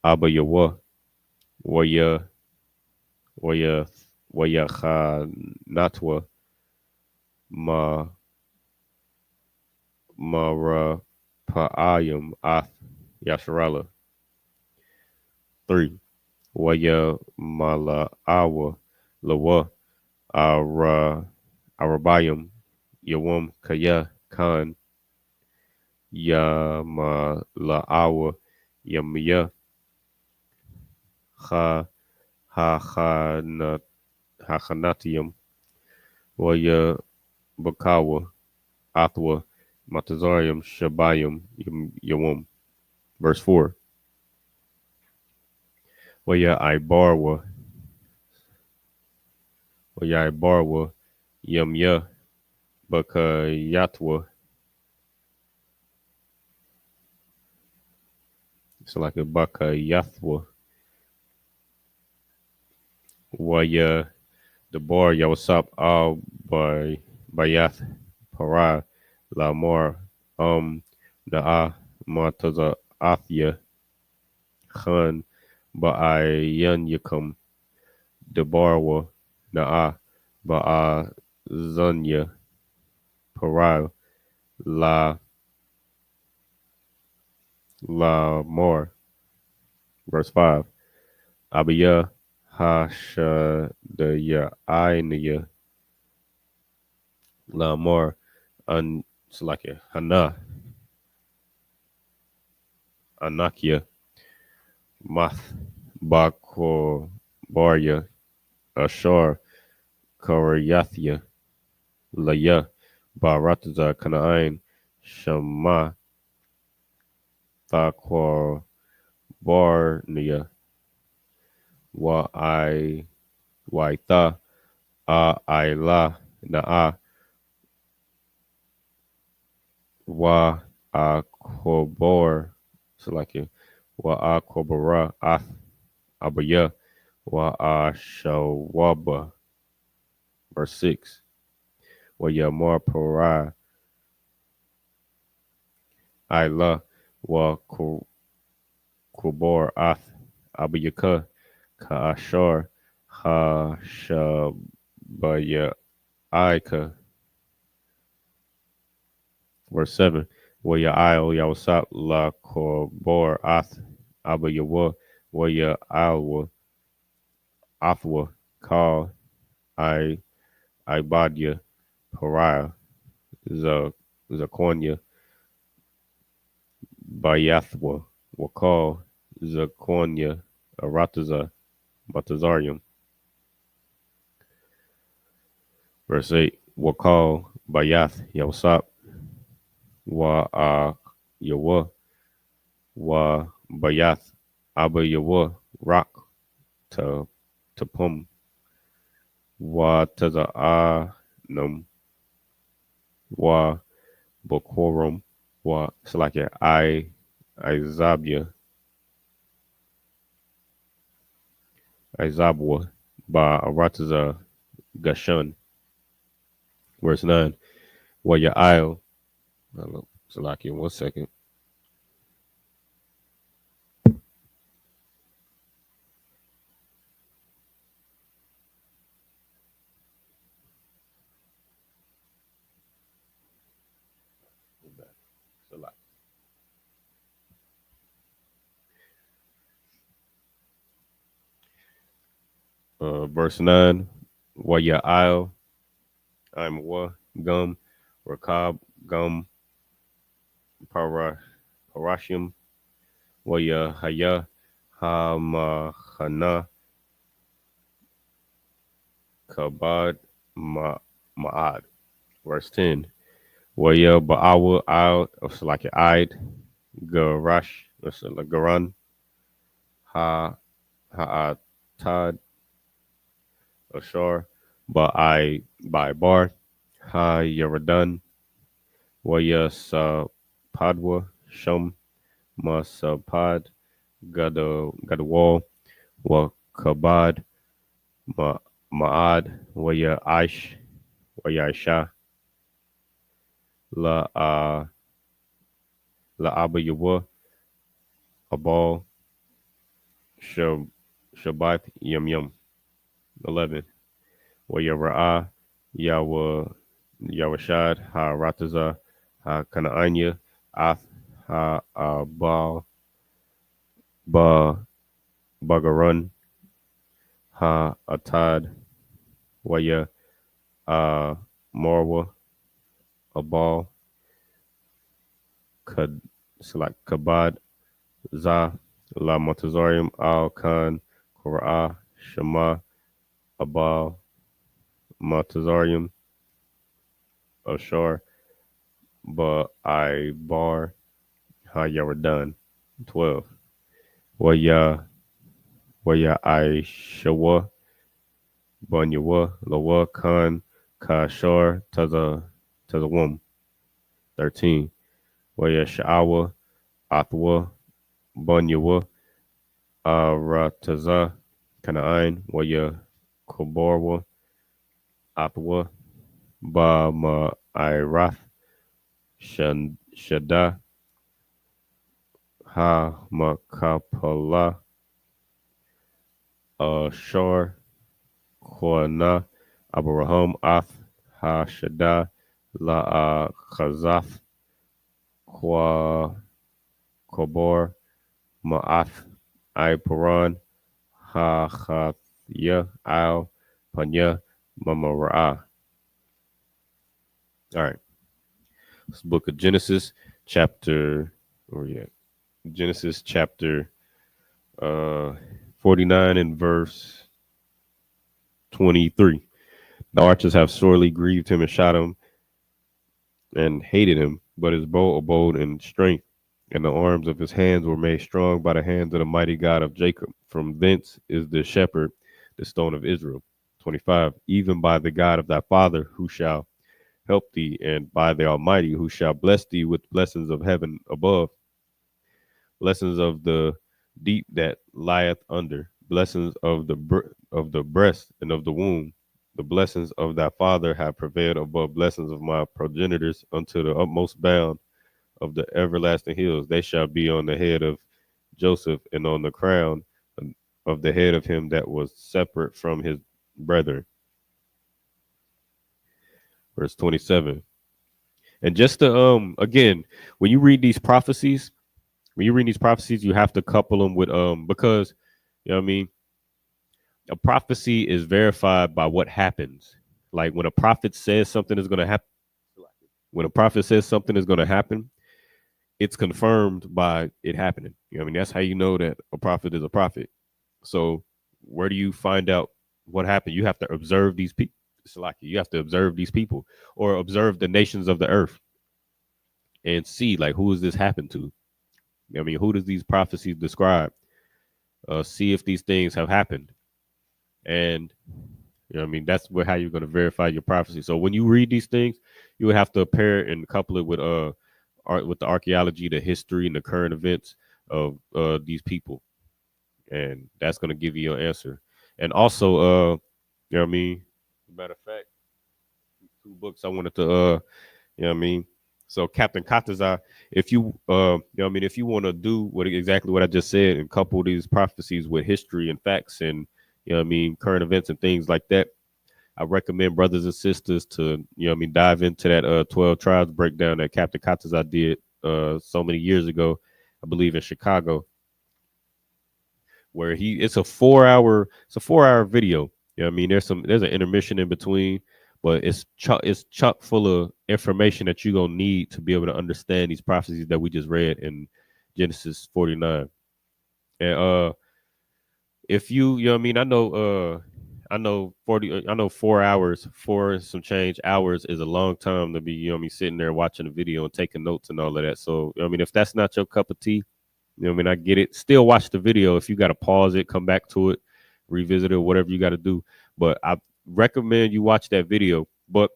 Abba Yawa Waya Chanatwa Ma Marapaayam Ath Yasharala 3. Waya Malaawa Lawa Arabayam Yawam Kaya Khan Yamalaawa Yamiya Hachanatium Waya Bakawa Athwa Matazarium Shabayam Yawam. Verse 4. Waya Ibarwa Yamya Bakayatwa. It's like a Bakayathwa. Waya the bar Yawasap Al Bayath Para Lamar Na'a Mataza Athya Khan Ba'ayan Yakum Debarwa Na'a Ba'a Zanya Para La Mor. Verse 5. Abiyah Hashadaya Ainaya La Mor Salakia Hana Anakia Math Bako Barya Ashar Karayathya Laya Barataza Kanaain Shama Thakwa Barnia Wa I Waita Aila Na'a Wa Akobor Salakia Wa Akobara Ath Abaya Wa Ashawaba. Verse 6. Wa Yamar Parai Ila Wa Kubor Ath Abayaka Ka'ashar Hashabaya Aika. Verse 7. Wa Ya'il Yawasap La Kubor Ath Abayawa Wa Ya'ilwa Athwa Kal Ibadia Pariah Zakonya Bayathwa Wakal Zakonya Arataza Batazarium. Verse 8. Wakal Bayath Yawasap Wa Yawa Wa Bayath Abba Yawa Rock Tapum Wa Taza'anum Wa Bokorum Wa Salakia Izabia Izabwa by Arataza Gashun. Verse 9. Waya'il. Salaki, 1 second. Verse 9. Waya'il. I'm wa gum. Rakab gum. Parashim. Wayahaya. Hamahana. Kabad Ma'ad. Verse 10. Waya Ba'awa out of like Id Garash Garan Ha'atad Ashar Ba'ai by Bar Ha Yaradan Waya Sapadwa Shum Masapad Gadawal Wa Kabad Ma'ad Waya Waya Isha La La Abayawa Abal Shabbat Yum Yum. 11. Waya Ra'a Yawashad Ha Rataza Ha Kanaanya Ath Ha Baal Bagarun Ha Atad Waya Morwa Abal Kabad Za La Montazarium Al Khan Qur'a Shema Abal Montazarium Ashar Ba Bar Ha Yaradan. 12. Waya Shawa Banyawa Lawa Khan Kashar Tazawum. 13. Waya Sha'awa Athwa Banyawa Arataza Kana'ain Waya Koborwa Athwa Ba Ma'irath Shada Ha Makapala Ashar Kwana Abraham Ath Ha Shada La Khazath Kwa Kobor Ma'ath I Paran Ha Khathya Al Panya Mamara. All right. This book of Genesis, chapter, Genesis chapter 49 and verse 23. The archers have sorely grieved him and shot him and hated him, but his bow abode in strength, and the arms of his hands were made strong by the hands of the mighty God of Jacob. From thence is the shepherd, the stone of Israel. 25. Even by the God of thy father, who shall help thee, and by the Almighty, who shall bless thee with blessings of heaven above, blessings of the deep that lieth under, blessings of the breast and of the womb. The blessings of thy father have prevailed above blessings of my progenitors unto the utmost bound of the everlasting hills. They shall be on the head of Joseph and on the crown of the head of him that was separate from his brethren. Verse 27. And just to again, when you read these prophecies, you have to couple them with because you know what I mean, a prophecy is verified by what happens. Like when a prophet says something is going to happen, it's confirmed by it happening. You know what I mean? That's how you know that a prophet is a prophet. So where do you find out what happened? You have to observe these people. You have to observe these people or observe the nations of the earth and see like who is this happened to? I mean, who does these prophecies describe? See if these things have happened. And you know what I mean? That's how you're going to verify your prophecy. So when you read these things, you would have to pair and couple it with the archaeology, the history, and the current events of these people. And that's going to give you your answer. And also, you know what I mean? Matter of fact, two books I wanted to, you know what I mean? So Captain Katazai, if you, you know what I mean, if you want to do exactly what I just said and couple these prophecies with history and facts and, you know what I mean, current events and things like that, I recommend brothers and sisters to, you know what I mean, dive into that 12 tribes breakdown that Captain Katazai did so many years ago, I believe in Chicago, where it's a 4 hour video. You know what I mean? There's an intermission in between, but it's chock full of information that you're gonna need to be able to understand these prophecies that we just read in Genesis 49. And if you know what I mean, I know 4 hours, four and some change hours is a long time to be, you know what I mean, sitting there watching a video and taking notes and all of that. So, you know what I mean, if that's not your cup of tea, you know what I mean, I get it. Still watch the video. If you got to pause it, come back to it, revisit it, whatever you got to do. But I recommend you watch that video. But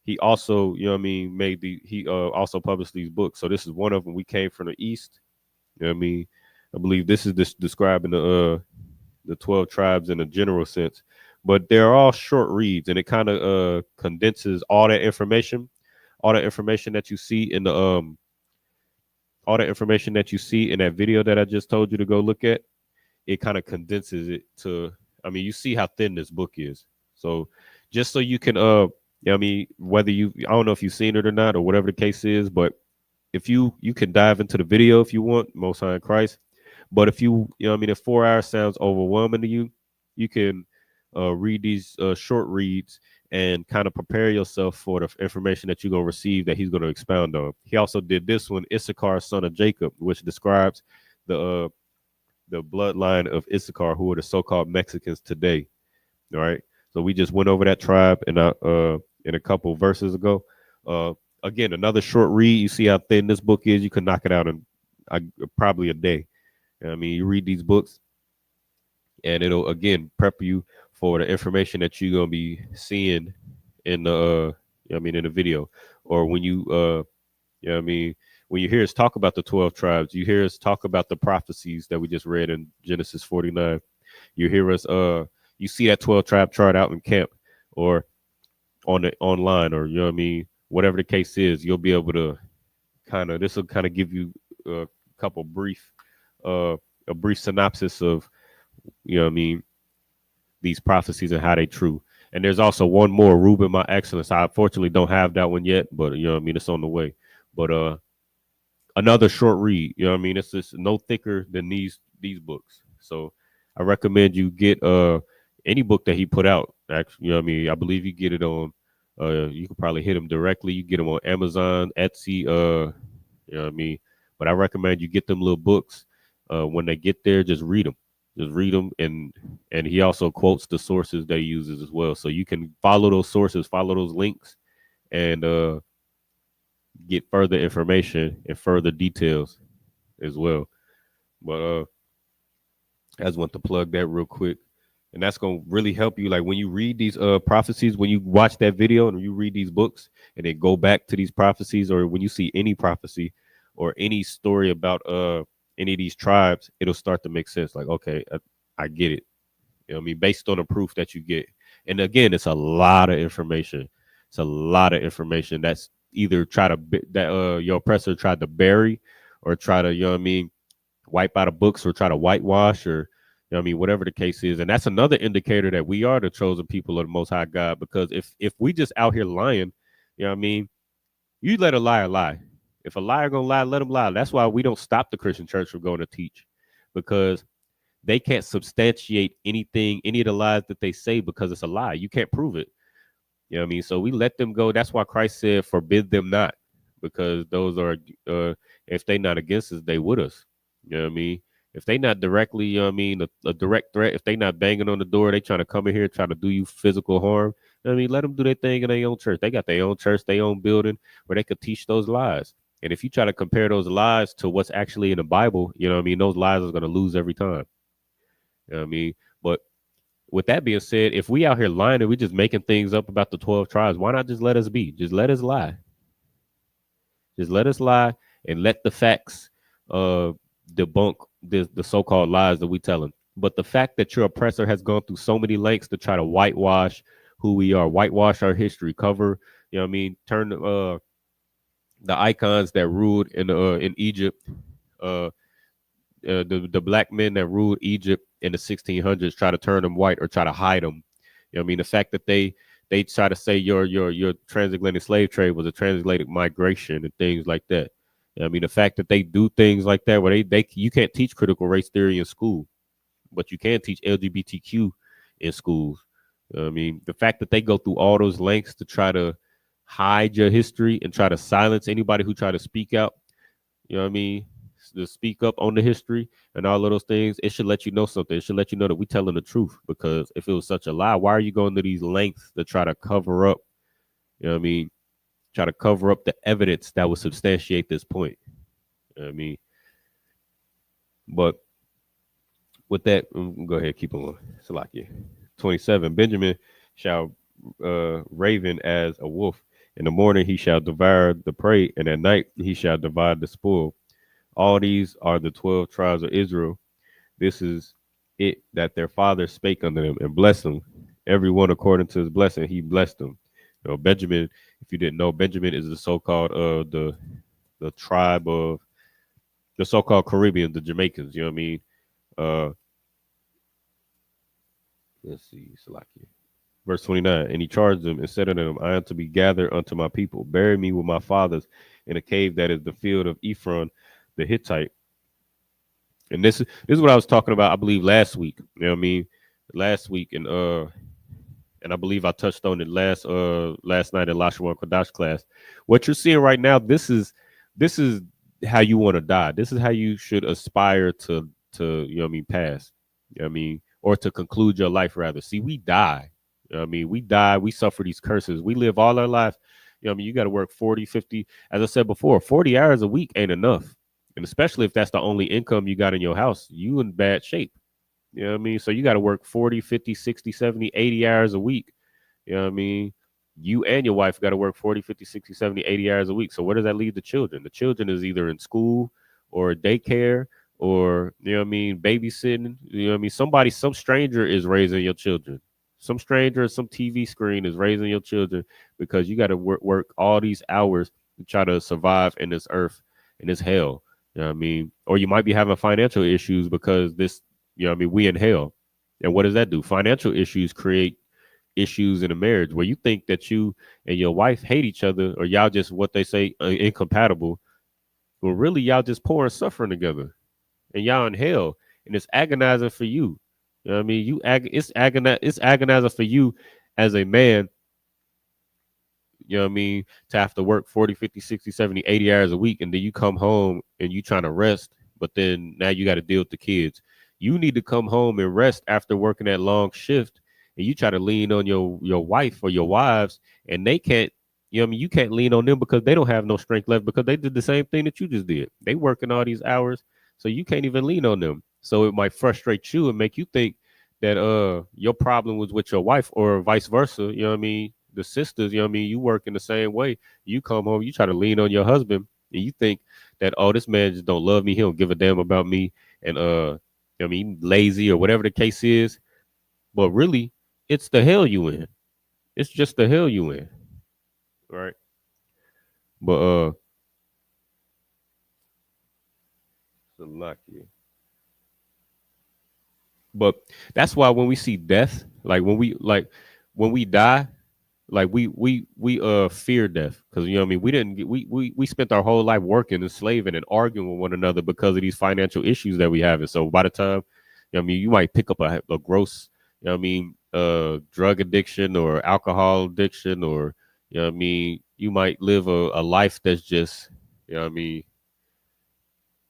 he also, you know what I mean, he also published these books. So this is one of them. We came from the East. You know what I mean? I believe this is describing the 12 tribes in a general sense. But they're all short reads, and it kind of condenses all that information that you see in the all the information that you see in that video that I just told you to go look at. It kind of condenses it to, I mean, you see how thin this book is. So just so you can you know what I mean, I don't know if you've seen it or not or whatever the case is, but if you can dive into the video if you want, Most High in Christ. But if you know what I mean, if 4 hours sounds overwhelming to you, you can read these short reads and kind of prepare yourself for the information that you're going to receive that he's going to expound on. He also did this one, Issachar, son of Jacob, which describes the bloodline of Issachar, who are the so-called Mexicans today. All right. So we just went over that tribe in a couple verses ago. Again, another short read. You see how thin this book is. You can knock it out in probably a day. I mean, you read these books, and it'll again prep you for the information that you're gonna be seeing in the you know what I mean, in the video, or when you you know what I mean, when you hear us talk about the 12 tribes, you hear us talk about the prophecies that we just read in Genesis 49. You hear us you see that 12 tribe chart out in camp or online, or you know what I mean, whatever the case is, you'll be able to this will kind of give you a couple brief a brief synopsis of, you know what I mean, these prophecies and how they true. And there's also one more, Reuben, my excellence. I unfortunately don't have that one yet, but you know what I mean, it's on the way. But another short read, you know what I mean? It's just no thicker than these books. So I recommend you get any book that he put out. Actually, you know what I mean? I believe you get it on you could probably hit him directly. You get them on Amazon, Etsy, you know what I mean? But I recommend you get them little books. When they get there, just read them. Just read them, and he also quotes the sources that he uses as well. So you can follow those sources, follow those links, and get further information and further details as well. But I just want to plug that real quick. And that's going to really help you. Like when you read these prophecies, when you watch that video and you read these books and then go back to these prophecies, or when you see any prophecy or any story about any of these tribes, it'll start to make sense. Like, okay, I get it. You know what I mean? Based on the proof that you get. And again, it's a lot of information. It's a lot of information that's either your oppressor tried to bury or try to, you know what I mean, wipe out of books or try to whitewash, or you know what I mean, whatever the case is. And that's another indicator that we are the chosen people of the Most High God. Because if we just out here lying, you know what I mean, you let a liar lie. If a liar gonna lie, let him lie. That's why we don't stop the Christian church from going to teach, because they can't substantiate anything, any of the lies that they say, because it's a lie. You can't prove it. You know what I mean? So we let them go. That's why Christ said, forbid them not, because those are, if they not against us, they with us. You know what I mean? If they not directly, you know what I mean, a direct threat, if they not banging on the door, they trying to come in here, trying to do you physical harm, you know what I mean, let them do their thing in their own church. They got their own church, their own building where they could teach those lies. And if you try to compare those lies to what's actually in the Bible, you know what I mean, those lies are going to lose every time. You know what I mean? But with that being said, if we out here lying and we just making things up about the 12 tribes, why not just let us be? Just let us lie. Just let us lie and let the facts debunk the so-called lies that we telling. But the fact that your oppressor has gone through so many lengths to try to whitewash who we are, whitewash our history, cover, turn the icons that ruled in Egypt, uh, the black men that ruled Egypt in the 1600s, try to turn them white or try to hide them. The fact that they try to say your transatlantic slave trade was a transatlantic migration and things like that. The fact that they do things like that where they you can't teach critical race theory in school, but you can teach LGBTQ in schools. The fact that they go through all those lengths to try to hide your history and try to silence anybody who try to speak out, you know what I mean, to speak up on the history and all of those things, it should let you know something. It should let you know that we telling the truth, because if it was such a lie, why are you going to these lengths to try to cover up, try to cover up the evidence that would substantiate this point? You know what I mean? But with that, go ahead, keep on. Salakia. 27. Benjamin shall raven as a wolf. In the morning he shall devour the prey, and at night he shall divide the spoil. All these are the 12 tribes of Israel. This is it that their father spake unto them and blessed them. Every one according to his blessing, he blessed them. Benjamin, if you didn't know, Benjamin is the so-called the tribe of the so-called Caribbean, the Jamaicans. You know what I mean? Let's see, Salakia. Verse 29, and he charged them and said unto them, I am to be gathered unto my people. Bury me with my fathers in a cave that is the field of Ephron the Hittite. And this is what I was talking about, I believe, last week. You know what I mean? Last week, and I believe I touched on it last night in Lashua Kodash class. What you're seeing right now, this is how you want to die. This is how you should aspire to pass. You know what I mean? Or to conclude your life, rather. See, we die. You know what I mean? We die, we suffer these curses. We live all our life. You got to work 40, 50, as I said before, 40 hours a week ain't enough. And especially if that's the only income you got in your house, you in bad shape. You know what I mean? So you got to work 40, 50, 60, 70, 80 hours a week. You know what I mean? You and your wife got to work 40, 50, 60, 70, 80 hours a week. So where does that leave the children? The children is either in school or daycare or, babysitting. You know what I mean? Some stranger is raising your children. Some stranger, some TV screen is raising your children, because you got to work all these hours to try to survive in this earth, in this hell. You know what I mean? Or you might be having financial issues because this, we in hell. And what does that do? Financial issues create issues in a marriage where you think that you and your wife hate each other, or y'all just, what they say, incompatible. Well, really, y'all just pouring suffering together, and y'all in hell, and it's agonizing for you. You know what I mean? It's agonizing for you as a man, you know what I mean, to have to work 40, 50, 60, 70, 80 hours a week. And then you come home and you trying to rest, but then now you got to deal with the kids. You need to come home and rest after working that long shift. And you try to lean on your wife or your wives, and they can't, you can't lean on them because they don't have no strength left, because they did the same thing that you just did. They working all these hours, so you can't even lean on them. So it might frustrate you and make you think that your problem was with your wife, or vice versa. You know what I mean? The sisters, you work in the same way. You come home, you try to lean on your husband, and you think that, oh, this man just don't love me, he don't give a damn about me, and lazy or whatever the case is. But really, it's the hell you in. It's just the hell you in. Right? But but that's why when we see death, like when we die, like we fear death, because we spent our whole life working, enslaving, and arguing with one another because of these financial issues that we have. And so by the time, you might pick up a gross, drug addiction or alcohol addiction, or you might live a life that's just,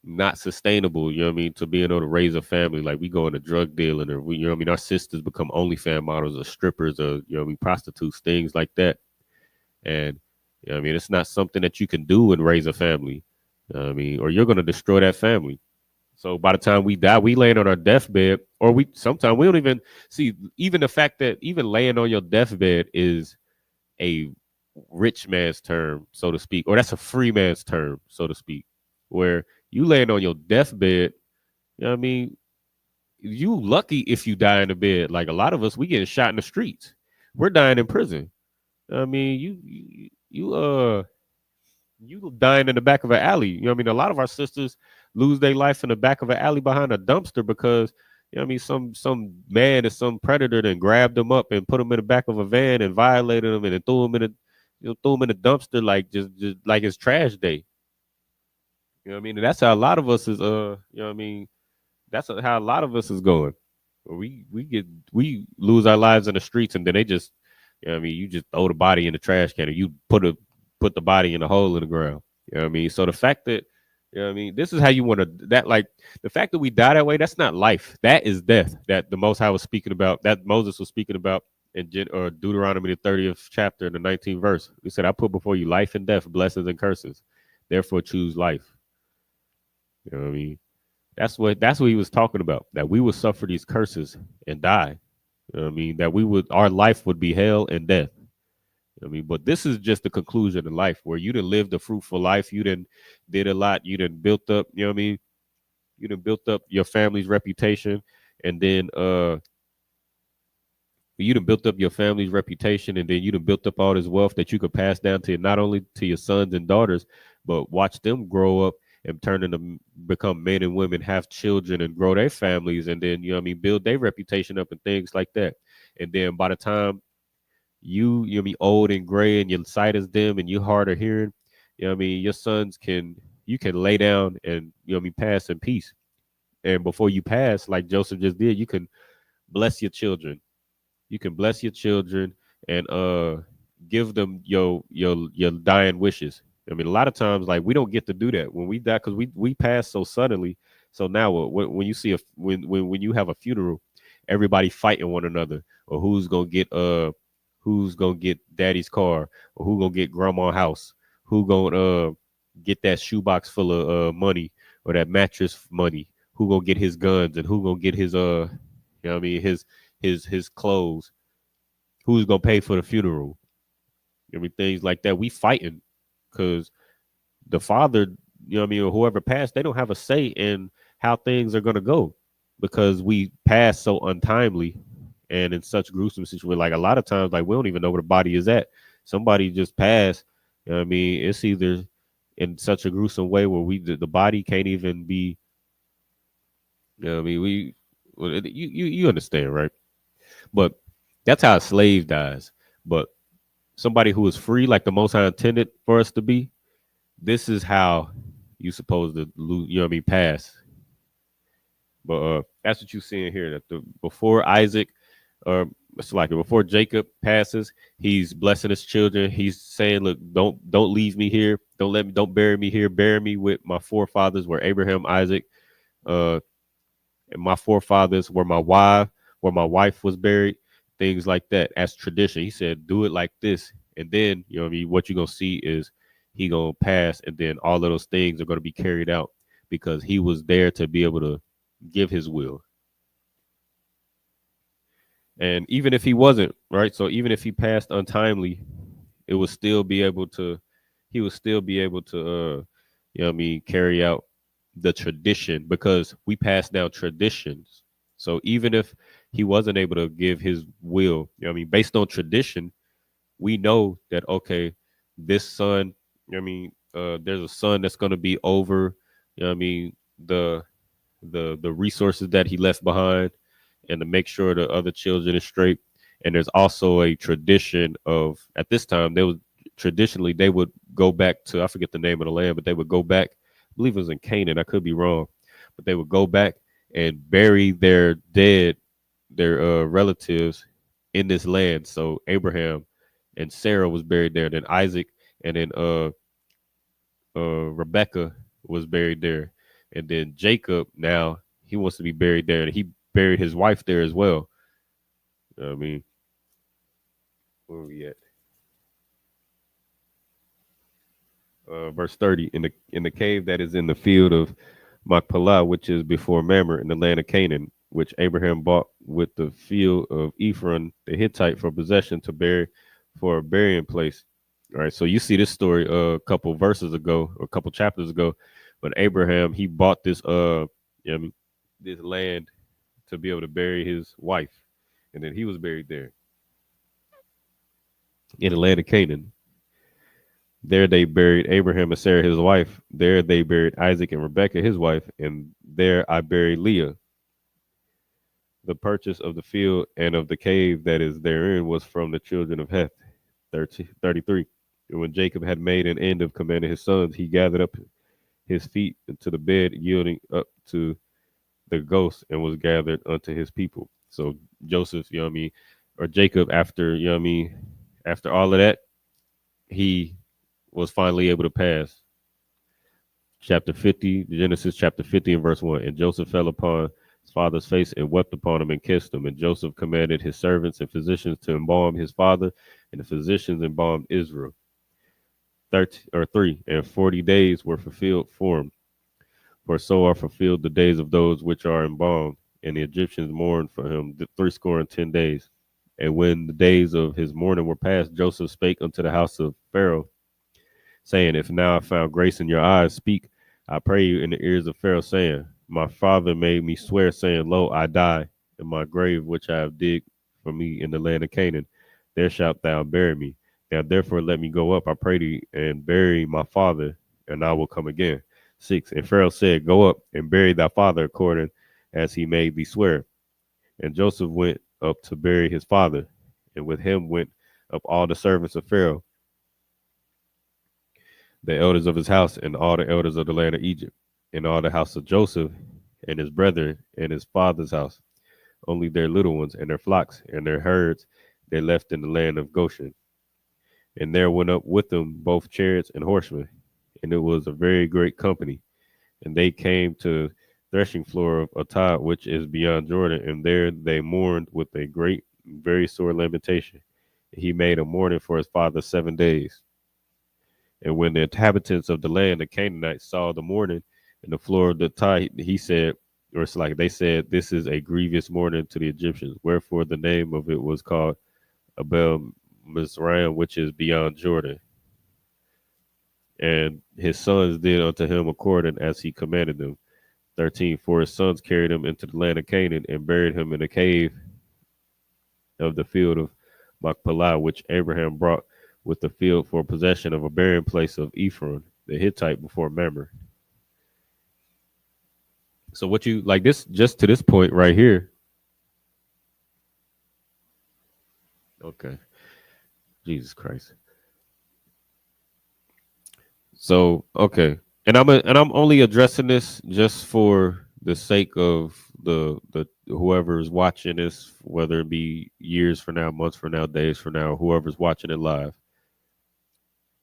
not sustainable, to being able to raise a family. Like we go into drug dealing, or our sisters become OnlyFans models or strippers, or prostitutes, things like that. And it's not something that you can do and raise a family. Or you're gonna destroy that family. So by the time we die, we laying on our deathbed, or sometimes we don't even see. Even the fact that even laying on your deathbed is a rich man's term, so to speak, or that's a free man's term, so to speak, where you laying on your deathbed, you lucky if you die in the bed. Like a lot of us, we getting shot in the streets. We're dying in prison. I mean, you dying in the back of an alley. You know what I mean? A lot of our sisters lose their life in the back of an alley behind a dumpster because you know what I mean some man or some predator then grabbed them up and put them in the back of a van and violated them and then threw them in a threw them in a dumpster like just like it's trash day. You know what I mean? And that's how a lot of us is you know what I mean? That's how a lot of us is going. We lose our lives in the streets and then they just you know what I mean, you just throw the body in the trash can or you put the body in a hole in the ground. You know what I mean? So the fact that you know what I mean, this is how you want to that like the fact that we die that way, that's not life. That is death. That the Most High was speaking about, that Moses was speaking about in Deuteronomy the 30th chapter in the 19th verse. He said, I put before you life and death, blessings and curses. Therefore choose life. You know what I mean? That's what he was talking about. That we would suffer these curses and die. You know what I mean? That our life would be hell and death. You know what I mean, but this is just the conclusion of life where you done lived a fruitful life. You done did a lot. You done built up, you know what I mean? You done built up your family's reputation and then you done built up your family's reputation and then you done built up all this wealth that you could pass down to not only to your sons and daughters, but watch them grow up and turn into become men and women, have children and grow their families and then, you know what I mean, build their reputation up and things like that. And then by the time you'll be old and gray and your sight is dim and you hard of hearing, you know what I mean, your sons you can lay down and you know what I mean, pass in peace. And before you pass, like Joseph just did, you can bless your children. You can bless your children and give them your dying wishes. I mean, a lot of times, like we don't get to do that when we die because we pass so suddenly. So now, when you see when you have a funeral, everybody fighting one another, or who's gonna get daddy's car, or who gonna get grandma's house, who gonna get that shoebox full of money or that mattress money, who gonna get his guns and who gonna get his you know what I mean, his clothes, who's gonna pay for the funeral, I mean things like that. We fighting because the father, you know what I mean, or whoever passed, they don't have a say in how things are gonna go because we pass so untimely and in such gruesome situations. Like a lot of times, like we don't even know where the body is at. Somebody just passed. You know what I mean, it's either in such a gruesome way where the body can't even be. You know what I mean, you understand, right? But that's how a slave dies. But somebody who is free, like the Most High intended for us to be, this is how you supposed to lose, you know what I mean, pass. But that's what you're seeing here. That before Isaac, it's like before Jacob passes, he's blessing his children. He's saying, "Look, don't leave me here. Don't bury me here. Bury me with my forefathers, where Abraham, Isaac, uh, and my forefathers where my wife was buried, things like that as tradition." He said, do it like this. And then, you know what I mean, what you're gonna see is he gonna pass, and then all of those things are gonna be carried out because he was there to be able to give his will. And even if he wasn't, right? So even if he passed untimely, it would still be able to he would still be able to you know what I mean, carry out the tradition because we pass down traditions. So even if he wasn't able to give his will, you know what I mean, based on tradition, we know that okay, this son, you know what I mean, there's a son that's gonna be over, you know what I mean, the resources that he left behind and to make sure the other children is straight. And there's also a tradition of at this time they would go back to, I forget the name of the land, but they would go back, I believe it was in Canaan, I could be wrong, but they would go back and bury their dead, their relatives in this land. So Abraham and Sarah was buried there, then Isaac and then Rebecca was buried there, and then Jacob now he wants to be buried there, and he buried his wife there as well. You know what I mean, where are we at? Verse 30, in the cave that is in the field of Machpelah, which is before Mamre in the land of Canaan, which Abraham bought with the field of Ephron the Hittite for possession to bury for a burying place. All right, so you see this story a couple verses ago, or a couple chapters ago, but Abraham he bought this you know, this land to be able to bury his wife. And then he was buried there in the land of Canaan. There they buried Abraham and Sarah, his wife. There they buried Isaac and Rebekah, his wife. And there I buried Leah. The purchase of the field and of the cave that is therein was from the children of Heth. 33. And when Jacob had made an end of commanding his sons, he gathered up his feet into the bed, yielding up to the ghost, and was gathered unto his people. So Joseph, or Jacob, after, after all of that, he was finally able to pass. Chapter 50, Genesis chapter 50 and verse 1. And Joseph fell upon his father's face and wept upon him and kissed him. And Joseph commanded his servants and physicians to embalm his father, and the physicians embalmed Israel. 3. And 40 days were fulfilled for him. For so are fulfilled the days of those which are embalmed. And the Egyptians mourned for him 10 days. And when the days of his mourning were past, Joseph spake unto the house of Pharaoh, saying, If now I found grace in your eyes, speak, I pray you, in the ears of Pharaoh, saying, My father made me swear, saying, Lo, I die, in my grave which I have digged for me in the land of Canaan. There shalt thou bury me. Now therefore let me go up, I pray thee, and bury my father, and I will come again. 6. And Pharaoh said, Go up and bury thy father according as he made thee swear. And Joseph went up to bury his father, and with him went up all the servants of Pharaoh, the elders of his house, and all the elders of the land of Egypt, and all the house of Joseph, and his brethren, and his father's house. Only their little ones, and their flocks, and their herds, they left in the land of Goshen. And there went up with them both chariots and horsemen, and it was a very great company. And they came to threshing floor of Atad, which is beyond Jordan, and there they mourned with a great, very sore lamentation. He made a mourning for his father 7 days. And when the inhabitants of the land, the Canaanites, saw the mourning in the floor of the Atad, he said, or it's like they said, This is a grievous mourning to the Egyptians. Wherefore the name of it was called Abel Mizraim, which is beyond Jordan. And his sons did unto him according as he commanded them. 13. For his sons carried him into the land of Canaan and buried him in a cave of the field of Machpelah, which Abraham brought with the field for possession of a burying place of Ephron, the Hittite, before Mamre. So what you like this, just to this point right here. Okay. Jesus Christ. So, okay. And I'm only addressing this just for the sake of the whoever's watching this, whether it be years from now, months from now, days from now, whoever's watching it live.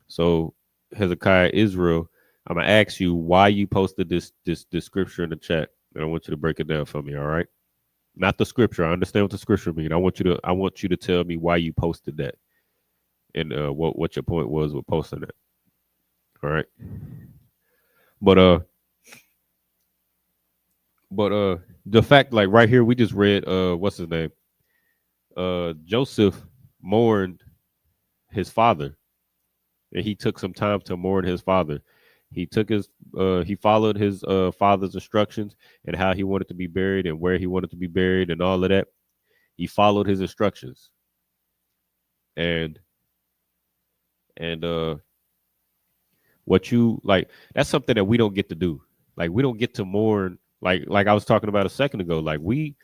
So Hezekiah Israel, I'm gonna ask you why you posted this scripture in the chat, and I want you to break it down for me. All right, not the scripture. I understand what the scripture means. I want you to tell me why you posted that, and what your point was with posting that. All right, but the fact, like right here, we just read what's his name? Joseph mourned his father. And he took some time to mourn his father. He followed his father's instructions and how he wanted to be buried and where he wanted to be buried and all of that. He followed his instructions. And what you like, that's something that we don't get to do. Like we don't get to mourn, like I was talking about a second ago. Like we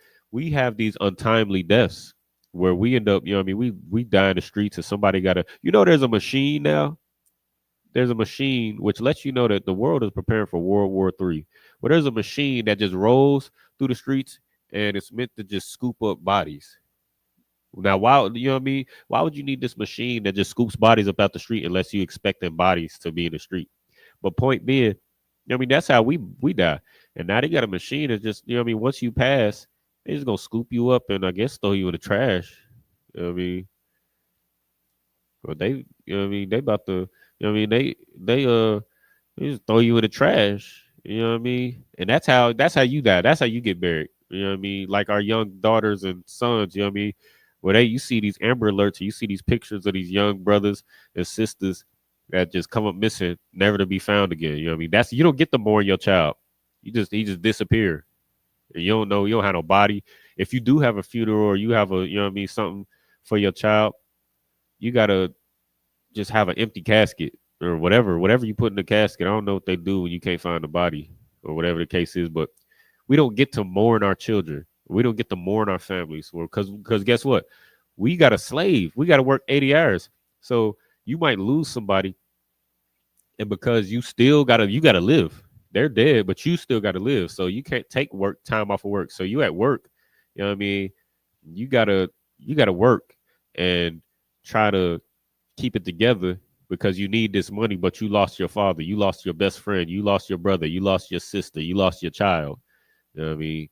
have these untimely deaths where we end up, we die in the streets and somebody there's a machine now. There's a machine which lets you know that the world is preparing for World War III. Where there's a machine that just rolls through the streets and it's meant to just scoop up bodies. Now, why would you need this machine that just scoops bodies up out the street unless you expect them bodies to be in the street? But point being, that's how we die. And now they got a machine that just, once you pass, they're just gonna scoop you up and I guess throw you in the trash. But they, they about to, they just throw you in the trash. And that's how you die. That's how you get buried. Like our young daughters and sons. Where you see these Amber Alerts, you see these pictures of these young brothers and sisters that just come up missing, never to be found again. That's, you don't get to mourn your child. He just disappear. and you don't know, you don't have no body. If you do have a funeral or you have a, you know what I mean, something for your child, you gotta just have an empty casket or whatever you put in the casket. I don't know what they do when you can't find the body or whatever the case is, but we don't get to mourn our children. We don't get to mourn our families, because guess what? We got a slave. We got to work 80 hours. So you might lose somebody, and because you gotta live. They're dead, but you still gotta live. So you can't take work time off of work. So you at work, you know what I mean? You gotta you gotta work and try to keep it together because you need this money, but you lost your father, you lost your best friend, you lost your brother, you lost your sister, you lost your child. You know what I mean?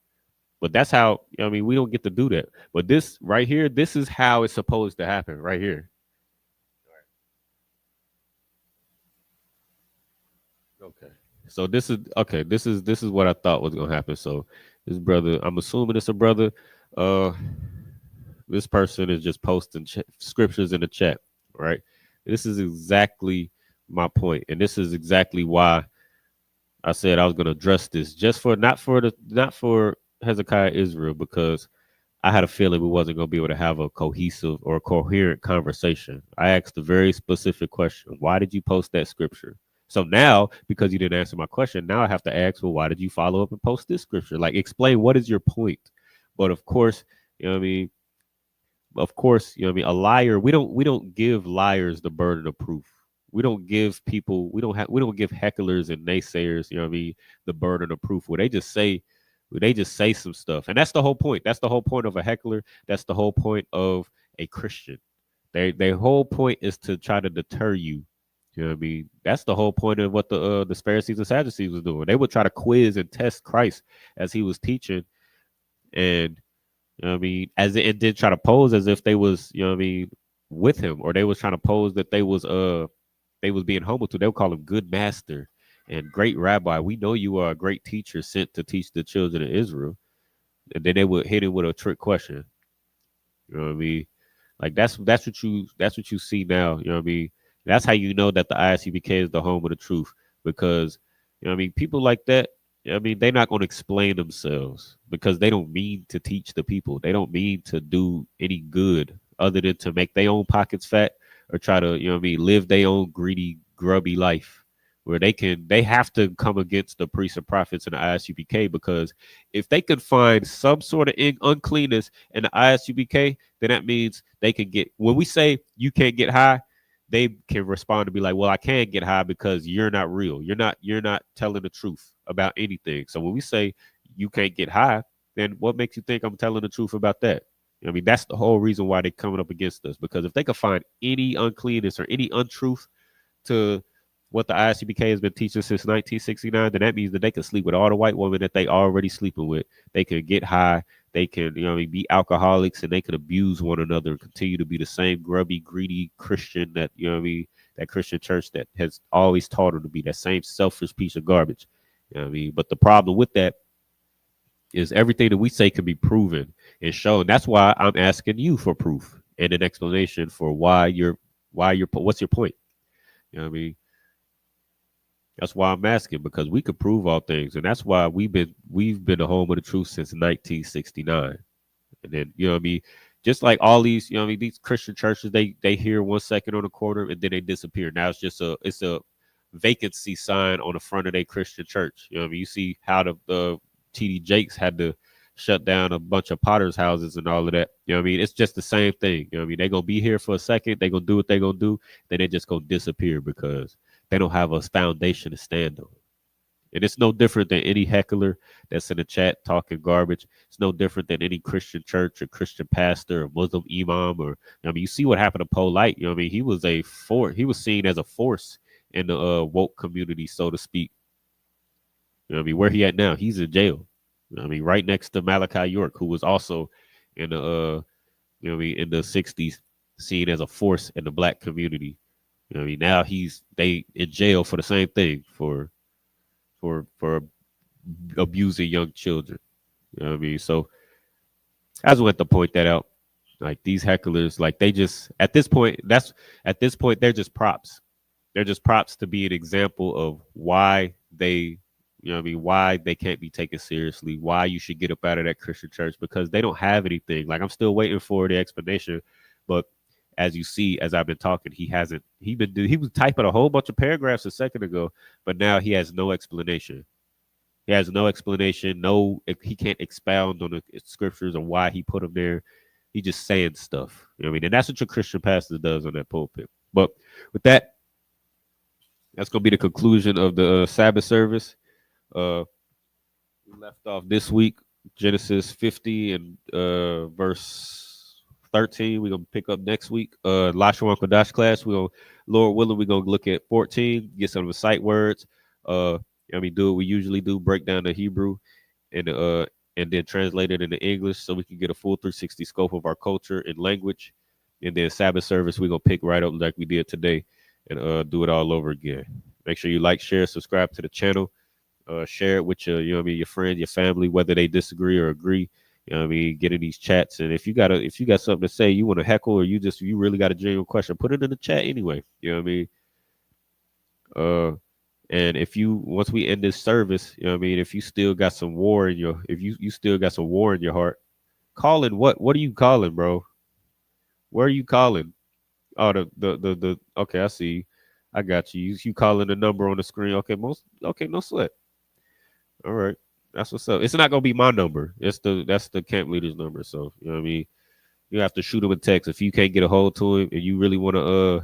But that's how, you know what I mean, we don't get to do that. But this right here, this is how it's supposed to happen right here. Okay. So this is okay. This is what I thought was gonna happen. So this brother, I'm assuming it's a brother. Uh, this person is just posting scriptures in the chat, right? This is exactly my point, and this is exactly why I said I was gonna address this, just for not for Hezekiah Israel, because I had a feeling we wasn't going to be able to have a cohesive or coherent conversation. I asked a very specific question. Why did you post that scripture? So now, because you didn't answer my question, now I have to ask, well, why did you follow up and post this scripture? Like, explain what is your point? But of course, you know what I mean? Of course, you know what I mean? A liar, we don't give liars the burden of proof. We don't give people, we don't give hecklers and naysayers, you know what I mean, the burden of proof where they just say some stuff. And that's the whole point. That's the whole point of a heckler. That's the whole point of a Christian. Their whole point is to try to deter you. You know what I mean? That's the whole point of what the Pharisees and Sadducees was doing. They would try to quiz and test Christ as he was teaching, and you know what I mean, as it did try to pose as if they was, you know what I mean, with him, or they was trying to pose that they was being humble to. They would call him good master and great rabbi. We know you are a great teacher sent to teach the children of Israel. And then they would hit him with a trick question. You know what I mean? Like that's what you see now. You know what I mean? That's how you know that the ISUPK is the home of the truth, because you know what I mean, people like that. You know what I mean, they're not going to explain themselves because they don't mean to teach the people. They don't mean to do any good other than to make their own pockets fat or try to, you know what I mean, live their own greedy, grubby life where they have to come against the priests and prophets in the ISUPK, because if they could find some sort of uncleanness in the ISUPK, then that means they can get, when we say you can't get high, they can respond to be like, well, I can't get high because you're not real. You're not telling the truth about anything. So when we say you can't get high, then what makes you think I'm telling the truth about that? I mean, that's the whole reason why they're coming up against us, because if they could find any uncleanness or any untruth to what the ISUPK has been teaching since 1969, then that means that they can sleep with all the white women that they already sleeping with. They can get high. They can, you know, be alcoholics, and they can abuse one another and continue to be the same grubby, greedy Christian that, you know what I mean, that Christian church that has always taught them to be, that same selfish piece of garbage. You know what I mean? But the problem with that is everything that we say can be proven and shown. That's why I'm asking you for proof and an explanation for what's your point? You know what I mean? That's why I'm asking, because we could prove all things, and that's why we've been the home of the truth since 1969. And then, you know what I mean, just like all these, you know what I mean, these Christian churches, they hear 1 second on the corner and then they disappear. Now it's a vacancy sign on the front of their Christian church. You know what I mean? You see how the TD Jakes had to shut down a bunch of potters houses and all of that. You know what I mean? It's just the same thing. You know what I mean? They're gonna be here for a second, they're gonna do what they're gonna do, then they just gonna disappear because they don't have a foundation to stand on. And it's no different than any heckler that's in the chat talking garbage. It's no different than any Christian church or Christian pastor or Muslim imam, or, I mean, you see what happened to Polite. You know what I mean? He was seen as a force in the woke community, so to speak. You know what I mean? Where he at now? He's in jail. You know what I mean? Right next to Malachi York, who was also in the you know what I mean, in the 60s, seen as a force in the black community. You know what I mean? Now they in jail for the same thing, for abusing young children. You know what I mean? So I just want to point that out. Like, these hecklers, like, they just at this point they're just props. They're just props to be an example of why they You know what I mean? Why they can't be taken seriously, why you should get up out of that Christian church, because they don't have anything. Like, I'm still waiting for the explanation, but as you see, as I've been talking, he hasn't. He was typing a whole bunch of paragraphs a second ago, but now he has no explanation. He has no explanation. No, he can't expound on the scriptures or why he put them there. He just saying stuff. You know what I mean? And that's what your Christian pastor does on that pulpit. But with that, that's gonna be the conclusion of the Sabbath service. We left off this week Genesis 50 and verse 13. We're gonna pick up next week. Lashawan Kodash class. We'll, Lord willing, we're gonna look at 14, get some of the sight words. I mean, do what we usually do, break down the Hebrew and then translate it into English so we can get a full 360 scope of our culture and language. And then Sabbath service, we're gonna pick right up like we did today and do it all over again. Make sure you like, share, subscribe to the channel. Share it with your, you know what I mean, your friends, your family, whether they disagree or agree. You know what I mean? Get in these chats. And if you got something to say, you want to heckle, or you really got a genuine question, put it in the chat anyway. You know what I mean? And if you once we end this service, you know what I mean, if you still got some war in your if you still got some war in your heart, calling what are you calling, bro? Where are you calling? Oh, the okay, I see. I got you. You calling the number on the screen. Okay, no sweat. All right. That's what's up. It's not gonna be my number. That's the camp leader's number. So you know what I mean. You have to shoot him a text if you can't get a hold to him and you really wanna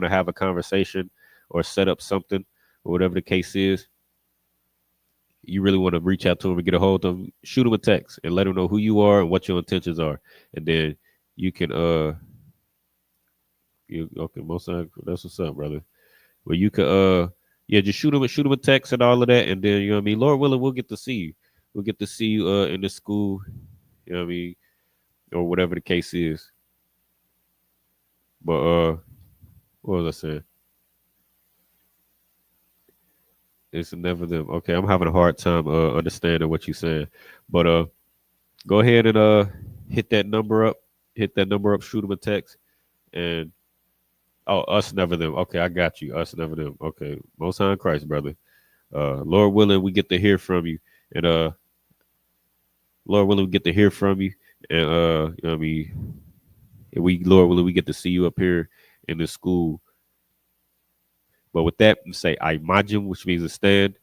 have a conversation or set up something or whatever the case is. You really want to reach out to him and get a hold of him. Shoot him a text and let him know who you are and what your intentions are, and then you can you okay most time that's what's up, brother. Well, you could yeah, just shoot him a text and all of that, and then you know what I mean. Lord willing, we'll get to see you. We'll get to see you in the school. You know what I mean, or whatever the case is. But what was I saying? It's never them. Okay, I'm having a hard time understanding what you're saying. But go ahead and hit that number up. Hit that number up. Shoot him a text. And oh, us never them. Okay, I got you. Us never them. Okay, Most High in Christ, brother. Lord willing, we get to hear from you. And Lord willing, we get to hear from you. And you know what I mean, and we Lord willing, we get to see you up here in the school. But with that, we say I imagine, which means to stand.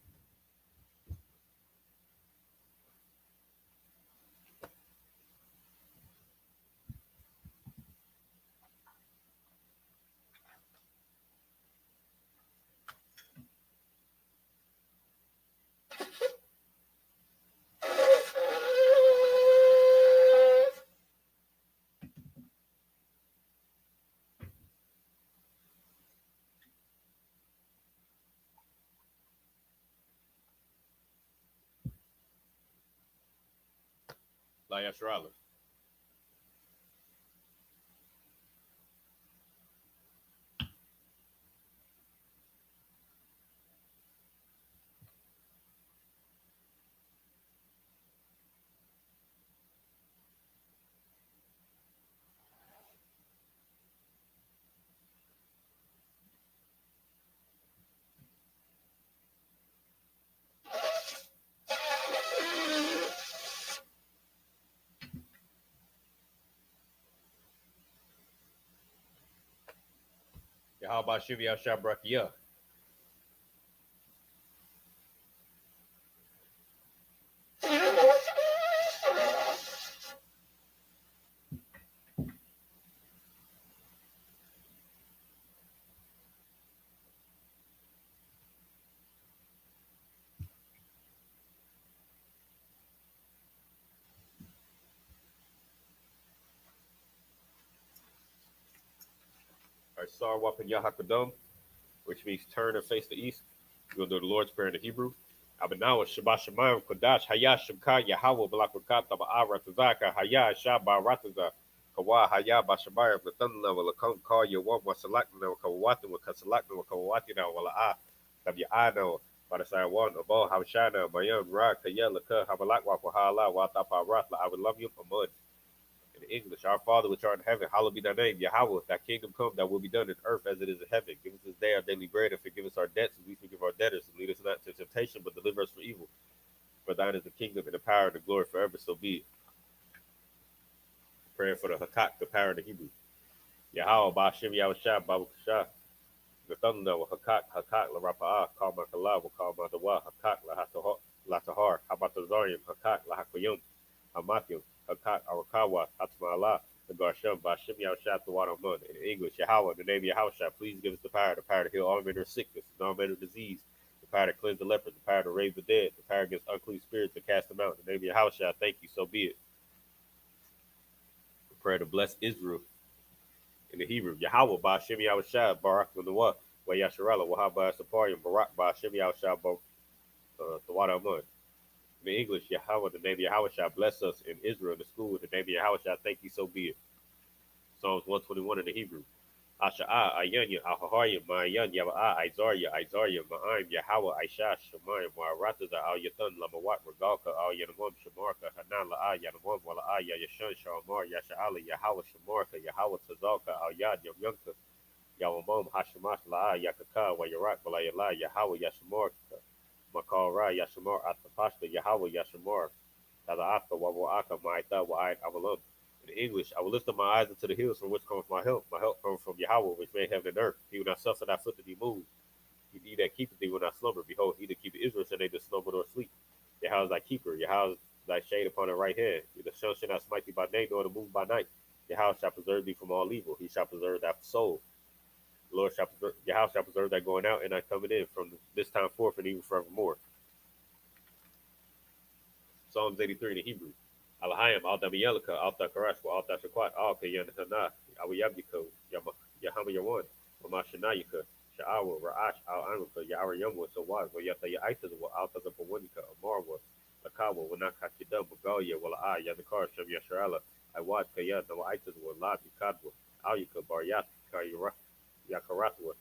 La Yasharala. How about Shimmy Al Shabrakia? Or Sar Wapan Yahakadom, which means turn and face the east. We'll do the Lord's Prayer in the Hebrew. Abanawa Shabbat Shemayim Kodash Haya Shabka Yahweh Balakukata Ba'ara Tazaka Haya Shabba Rataza Kawa Haya Bashabayim Natanla Walakam Call your one Wasalakna Kawatan Wakasalakna Wakawatina Wala Tabiano Parasai one Abo Hawshana Mayam Ra Kayelaka Habalakwa Wahala Watapa Ratla I would love you Amud. In English, our Father which art in heaven, hallowed be thy name. Yahweh, thy kingdom come, thy will be done in earth as it is in heaven. Give us this day our daily bread, and forgive us our debts, as we forgive our debtors. And lead us not into temptation, but deliver us from evil. For thine is the kingdom and the power and the glory forever. So be it. Praying for the Hakak, the power in the Hebrew. Yahweh, Ba'ashem Yahushua, Babu Kasha. The thunder, Hakak, Hakak, La Rapa'ah, Kal Makala, Kal Madawa, Hakak, La Tahar, Habatazarium, Hakak, La Hakoyum, Hamathim, Hakak, Arakawa, Hatmala, the Garsham, Ba'ashem Yahushua, the Wadamun. In English, Yahweh, in the name of Yahushua, please give us the power to heal all manner of sickness and all manner of disease, the power to cleanse the lepers, the power to raise the dead, the power against unclean spirits to cast them out. In the name of Yahushua, thank you, so be it. The prayer to bless Israel. In the Hebrew, Yahweh, Ba'ashem Yahushua, Barak Manawa, Wa Yasharala, Wahaba Saparium, Barak, Ba'ashem Yahushua, the Wadamun. In the English, Yahweh, the name of Yahushua, bless us in Israel, in the school, in the name of Yahushua, thank you, so be it. Psalms 121 in the Hebrew. Asha'a, Ayanya, Ahahaya, Mayan, Yaba'a, Izarya, Ma'im, Yahweh, Aisha, Shemayim, Ma'arataza, Al Yathan, Lamawat, Regalka, Al Yanamam, Shamarka, Hanan, La'a, Yanamam, Wala'a, Yashan, Shalmar, Yasha'ala, Yahweh, Shamarka, Yahweh, Tazalka, Al Yad, Yamyanka, Yawamam, Hashamash, La'a, Yakaka, Wayarak, Balayala, Yahweh, Yashamarka, Makal Ra, Yashamar, Atapashta, Yahweh, Yashamar, Tada'aka, Wawa'aka, Ma'ita, Wa'ayat, Avalam. In English, I will lift up my eyes into the hills from which comes my help. My help comes from Yahweh, which made heaven and earth. He will not suffer thy foot to be moved. He that keepeth thee will not slumber. Behold, he that keepeth Israel shall neither slumber nor sleep. Yahweh is thy keeper. Yahweh is thy shade upon thy right hand. The sun shall not smite thee by day, nor the moon by night. Yahweh shall preserve thee from all evil. He shall preserve thy soul. The Lord shall preserve, Yahweh shall preserve thy going out and thy coming in from this time forth and even forevermore. Psalms 83 in the Hebrew. Alahayim, Al Damiyelika, Al Takarashwa, Al Tashakwat, Al Kayan Hana, Awiyabiko, Yahama Yawan, Wamashanayika, Sha'awa, Ra'ash, Al Anuka, Yara Yamwa, Sawad, Wayata Yaitas, Al Tazapawanika, Amarwa, Lakawa, Wanakachidam, Magalia, Wala Yadakar, Shem Yasharala, Iwad Kayan, Nawaitas, Walad, Kadwa, Alyaka, Baryat, Yakaratwa,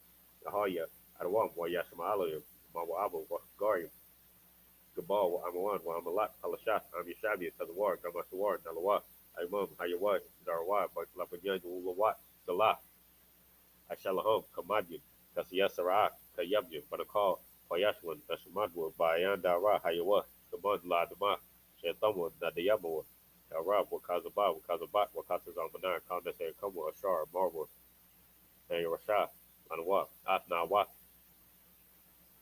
Yahaya, Adawam, Wayashamalayam, Mawaba, Garium, Gabal, wa Amawan, wa Amalat, Alashat, Am Yashabi, Tazawar, Gamashawar, Nalawa, Imam, Hayawad, Darwa, Lapanyan, Ulawat, Salah, Ashalaham, Kamadyan, Kasiyasara, Kayabyan, Banakal, Payashwan, Tashamadwa, Bayan Dara, Hayawa, Kamad, Ladama, Shantamwa, Nadayamawa, Arab, Wakazaba, Wakatazalmanar, Kandase, Kamwa, Ashar, Marwa, Rasha, Anawa, Atnawa,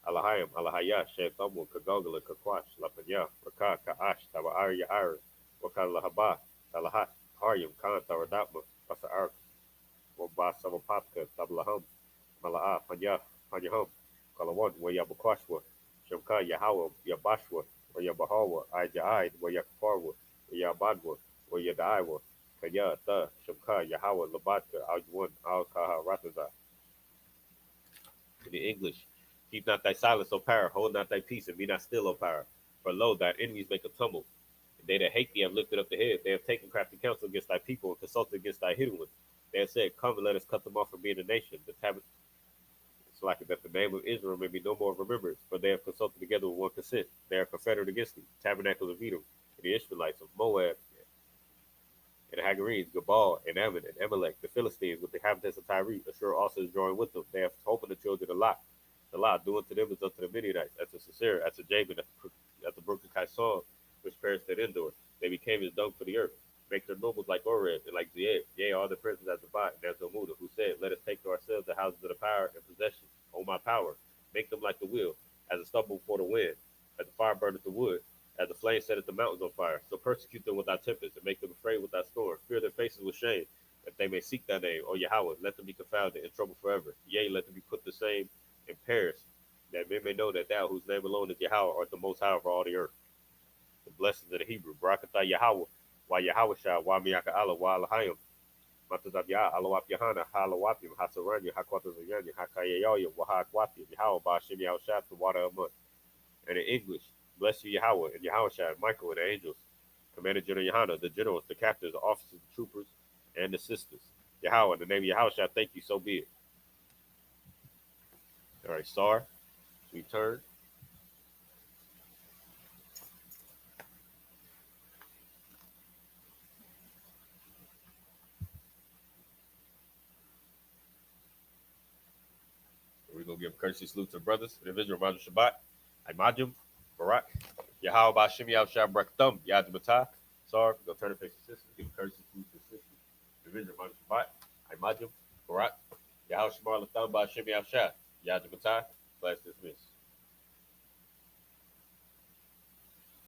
Alahayam, Alahaya, Shantamwa, Kagogala, Kakwash, Lapanya, Raka, Kaash, Tabaar Yaar, Wakalahaba, Talahat, Haryam, Khan, Taradapma, Pasar, Waba, Samapapka, Tablaham, Mala'a, Panyaham, Kalawan, Wayabakwashwa, Shamka, Yahawa, Yabashwa, Wayabahawa, Ijaid, Wayakaparwa, Wayabadwa, Wayadaiwa, Kaya, Tha, Shamka, Yahawa, Labatka, Aljuan, Al Kaha, Rataza. In the English, keep not thy silence, O power, hold not thy peace, and be not still, O power. For lo, thine enemies make a tumult. And they that hate thee have lifted up the head. They have taken crafty counsel against thy people and consulted against thy hidden ones. They have said, come and let us cut them off from being a nation. It's like that the name of Israel may be no more of remembrance, for they have consulted together with one consent. They are confederate against thee, tabernacles of Edom, and the Ishmaelites of Moab, and the Hagarenes, Gabal, and Ammon, and Amalek, the Philistines, with the inhabitants of Tyre. Ashur also is joined with them. They have opened the children of Lot. The Lot, doing to them as unto the Midianites, as to Sisera, as to Jabin, at the brook of Kison, which perished at Endor. They became as dung for the earth. Make their nobles like Oreb, and like Zeeb, yea, all the princes as Zabot, and as Zomuda, who said, let us take to ourselves the houses of the power and possession. O my power, make them like the wheel, as a stubble before the wind, as the fire burneth the wood, as the flame setteth the mountains on fire. So persecute them with thy tempest, and make them afraid with thy storm. Fear their faces with shame, that they may seek thy name. O Yahweh, let them be confounded in trouble forever. Yea, let them be put to shame and perish, that men may know that thou, whose name alone is Yahweh, art the most high over all the earth. The blessings of the Hebrew. Barakatah Yahweh, wa Yahweh Shah, wa Miyaka Allah, wa Alahayim, Matazab Yah, Alawap Yahana, Halawapim, Hasaranya, Hakwatazayanya, Hakayaya, wa Hakwapim, Yahweh, Ba'ashem Yahushua, the water of mud. And in English, bless you Yahweh, and Yahweh Shah, Michael, and the angels. Commander General Yahana, the generals, the captains, the officers, the troopers, and the sisters. Yahweh, in the name of Yahweh Shah, thank you, so be it. All right, Sar, sweet turn. We're going to give courtesy salute to the brothers. Individual Majum Shabbat. Imajum. Barak. Yahweh Bashim Yav Shah Brakthum. Yad Matah. Sorry. We're going to turn to face the sister. Give courtesy salute to the sister. Individual Majum Shabbat. Imajum. Barak. Yahweh Shamar Latham Bashim Yav Shah. Yad Matah. /dismissal.